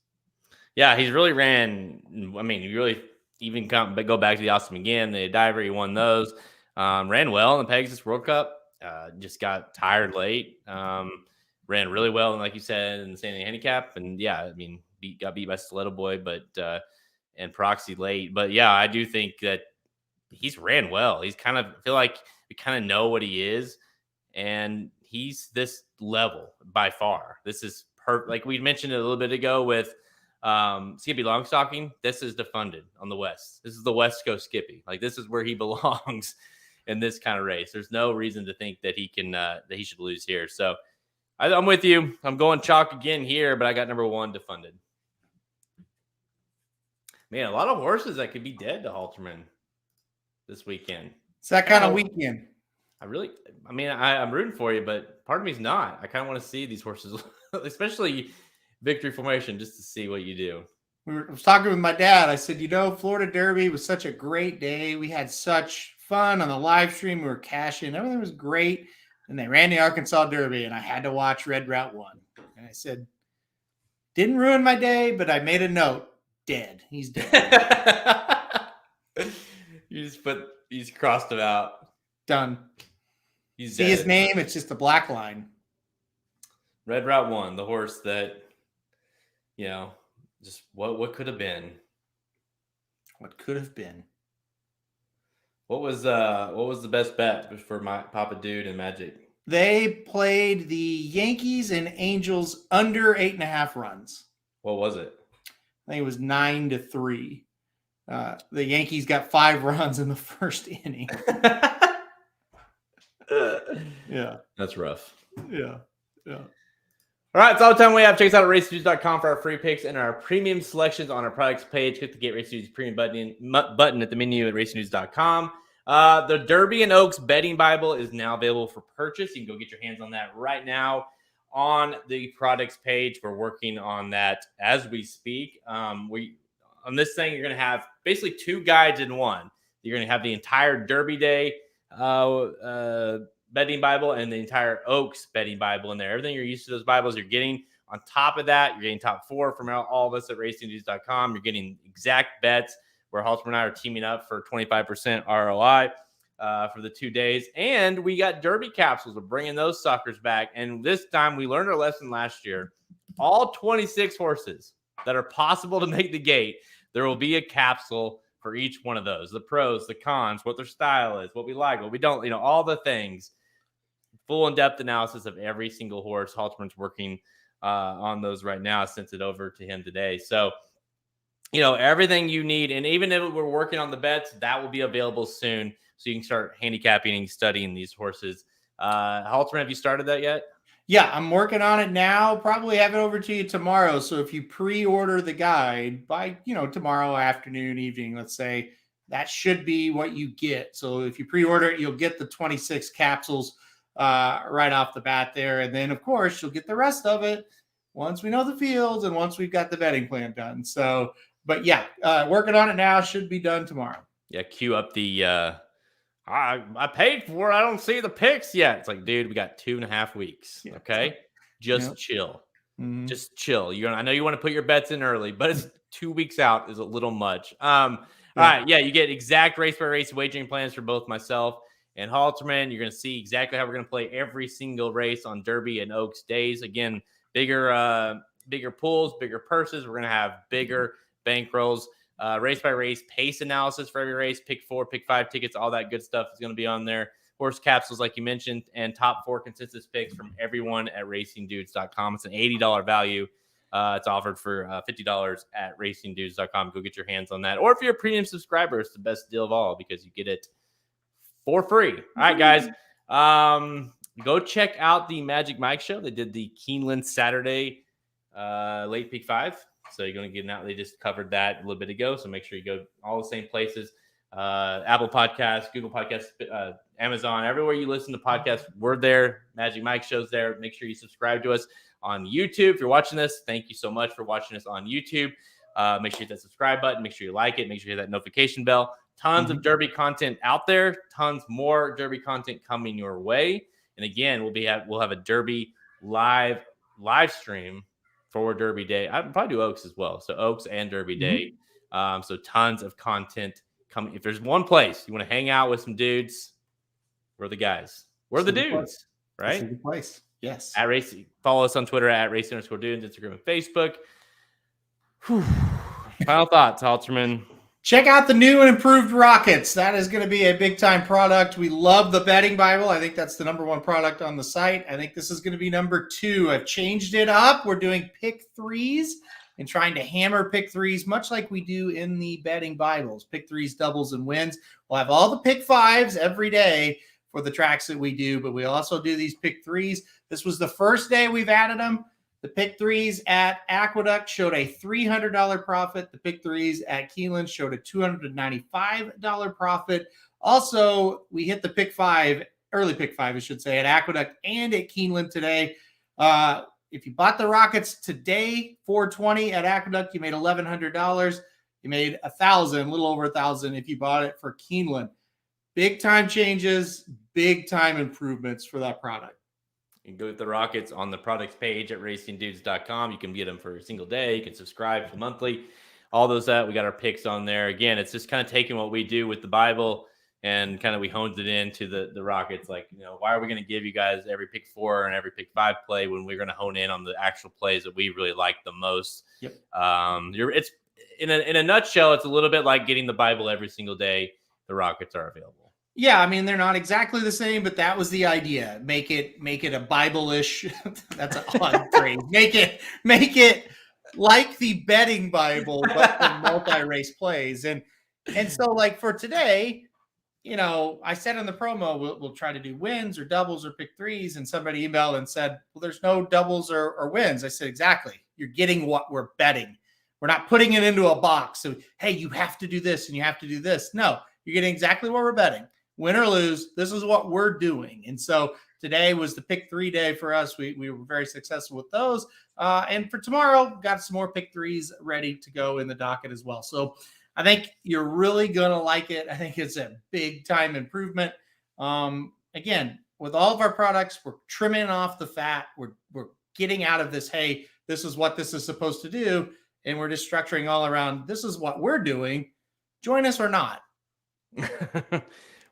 Speaker 1: Yeah, he's really ran. I mean, you really even go back to the Austin again. The Diver, he won those. Ran well in the Pegasus World Cup. Just got tired late. Ran really well, and like you said, in the San Diego Handicap. And yeah, I mean, got beat by Stiletto Boy, but and Proxy late. But yeah, I do think that he's ran well. He's kind of, I feel like we kind of know what he is, and he's this level by far. This is like we mentioned a little bit ago with Skippy Longstocking. This is Defunded on the West. This is the West Coast Skippy. Like, this is where he belongs in this kind of race. There's no reason to think that he can that he should lose here. So I'm with you. I'm going chalk again here, but I got number 1 Defunded. Man, a lot of horses that could be dead to Halterman this weekend.
Speaker 2: It's that kind of weekend.
Speaker 1: I'm rooting for you, but part of me's not. I kind of want to see these horses, especially Victory Formation, just to see what you do.
Speaker 2: I was talking with my dad. I said, Florida Derby was such a great day. We had such fun on the live stream. We were cashing. Everything was great. And they ran the Arkansas Derby, and I had to watch Red Route 1. And I said, didn't ruin my day, but I made a note. Dead. He's dead.
Speaker 1: You just crossed him out.
Speaker 2: Done.
Speaker 1: He's
Speaker 2: See
Speaker 1: dead.
Speaker 2: his name? It's just a black line.
Speaker 1: Red Route 1, the horse that, just what could have been.
Speaker 2: What could have been.
Speaker 1: What was the best bet for my Papa Dude and Magic?
Speaker 2: They played the Yankees and Angels under 8.5 runs.
Speaker 1: What was it?
Speaker 2: I think it was 9-3. The Yankees got 5 runs in the first inning. Yeah.
Speaker 1: That's rough.
Speaker 2: Yeah.
Speaker 1: All right, it's all the time we have. Check us out at racenews.com for our free picks and our premium selections on our products page. Click the Get Race News premium button at the menu at racenews.com. The Derby and Oaks betting Bible is now available for purchase. You can go get your hands on that right now on the products page. We're working on that as we speak. On this thing, you're going to have basically 2 guides in one. You're going to have the entire Derby Day betting Bible and the entire Oaks betting Bible in there. Everything you're used to those Bibles, you're getting. On top of that, you're getting top 4 from all of us at racingdudes.com. You're getting exact bets where Halterman and I are teaming up for 25% ROI for the 2 days. And we got Derby capsules. We're bringing those suckers back. And this time we learned our lesson last year. All 26 horses that are possible to make the gate, there will be a capsule for each one of those. The pros, the cons, what their style is, what we like, what we don't, all the things. Full in-depth analysis of every single horse. Halterman's working on those right now. I sent it over to him today. So, everything you need. And even if we're working on the bets, that will be available soon. So you can start handicapping and studying these horses. Halterman, have you started that yet?
Speaker 2: Yeah, I'm working on it now. Probably have it over to you tomorrow. So if you pre-order the guide by, tomorrow afternoon, evening, let's say, that should be what you get. So if you pre-order it, you'll get the 26 capsules right off the bat there. And then, of course, you'll get the rest of it once we know the fields and once we've got the betting plan done. So, but yeah, working on it now, should be done tomorrow.
Speaker 1: Yeah, cue up the I paid for it. I don't see the picks yet. It's like, dude, we got 2.5 weeks. Yeah, okay. Just chill. Mm-hmm. Just chill. I know you want to put your bets in early, but it's 2 weeks out is a little much. All right. Yeah. You get exact race by race wagering plans for both myself and Halterman. You're going to see exactly how we're going to play every single race on Derby and Oaks days. Again, bigger pools, bigger purses. We're going to have bigger bankrolls. Race by race pace analysis for every race, pick 4, pick 5 tickets, all that good stuff is going to be on there. Horse capsules, like you mentioned, and top 4 consensus picks from everyone at racingdudes.com. It's an $80 value. It's offered for $50 at racingdudes.com. Go get your hands on that. Or if you're a premium subscriber, it's the best deal of all because you get it for free. All right, guys. Go check out the Magic Mike show. They did the Keeneland Saturday late pick 5. So you're going to get out. They just covered that a little bit ago. So make sure you go all the same places. Apple Podcasts, Google Podcasts, Amazon, everywhere you listen to podcasts, we're there. Magic Mike show's there. Make sure you subscribe to us on YouTube. If you're watching this, thank you so much for watching us on YouTube. Make sure you hit that subscribe button. Make sure you like it. Make sure you hit that notification bell. Tons of Derby content out there. Tons more Derby content coming your way. And again, we'll have a Derby live stream for Derby Day. I'd probably do Oaks as well. So Oaks and Derby Day. So tons of content coming. If there's one place you want to hang out with some dudes, we're the guys. We're the dudes, right?
Speaker 2: That's a good place. Yes.
Speaker 1: At Racing. Follow us on Twitter at Racing_Dudes, Instagram and Facebook. Whew. Final thoughts, Halterman.
Speaker 2: Check out the new and improved Rockets. That is going to be a big-time product. We love the betting Bible. I think that's the #1 product on the site. I think this is going to be #2. I've changed it up. We're doing pick 3s and trying to hammer pick 3s, much like we do in the betting Bibles. Pick 3s, doubles, and wins. We'll have all the pick 5s every day for the tracks that we do, but we also do these pick 3s. This was the first day we've added them. The pick 3s at Aqueduct showed a $300 profit. The pick 3s at Keeneland showed a $295 profit. Also, we hit the pick 5, early pick 5, I should say, at Aqueduct and at Keeneland today. If you bought the Rockets today, $420 at Aqueduct, you made $1,100. You made $1,000, a little over $1,000 if you bought it for Keeneland. Big time changes, big time improvements for that product.
Speaker 1: You can go with the Rockets on the products page at racingdudes.com. You can get them for a single day. You can subscribe for monthly. All those we got our picks on there. Again, it's just kind of taking what we do with the Bible and kind of we honed it into the Rockets. Like, why are we going to give you guys every pick 4 and every pick 5 play when we're going to hone in on the actual plays that we really like the most?
Speaker 2: Yep.
Speaker 1: It's in a nutshell, it's a little bit like getting the Bible every single day. The Rockets are available.
Speaker 2: Yeah, I mean, they're not exactly the same, but that was the idea. Make it a Bible-ish. That's an odd phrase. Make it like the betting Bible, but for multi-race plays. And so, like for today, I said in the promo, we'll try to do wins or doubles or pick 3s. And somebody emailed and said, well, there's no doubles or wins. I said, exactly. You're getting what we're betting. We're not putting it into a box. So, hey, you have to do this and you have to do this. No, you're getting exactly what we're betting. Win or lose, this is what we're doing. And so Today was the pick 3 day for us. We were very successful with those. And for tomorrow, got some more pick 3s ready to go in the docket as well. So I think you're really going to like it. I think it's a big time improvement. Again, with all of our products, we're trimming off the fat. We're getting out of this, hey, this is what this is supposed to do. And we're just structuring all around, this is what we're doing. Join us or not.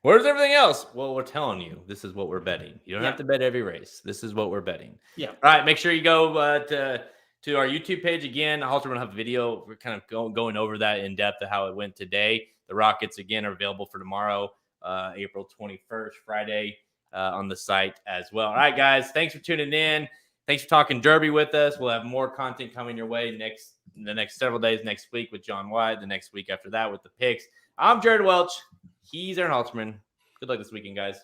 Speaker 1: Where's everything else? Well, we're telling you, this is what we're betting. You don't have to bet every race. This is what we're betting.
Speaker 2: Yeah.
Speaker 1: All right. Make sure you go to our YouTube page again. Also, we're going to have a video. We're kind of going over that in depth of how it went today. The Rockets, again, are available for tomorrow, April 21st, Friday, on the site as well. All right, guys. Thanks for tuning in. Thanks for talking Derby with us. We'll have more content coming your way in the next several days next week with John White, the next week after that with the picks. I'm Jared Welch. He's Aaron Halterman. Good luck this weekend, guys.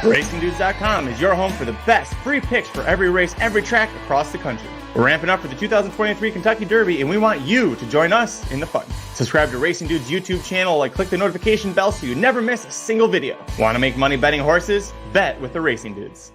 Speaker 4: RacingDudes.com is your home for the best free picks for every race, every track across the country. We're ramping up for the 2023 Kentucky Derby, and we want you to join us in the fun. Subscribe to Racing Dudes YouTube channel, click the notification bell so you never miss a single video. Want to make money betting horses? Bet with the Racing Dudes.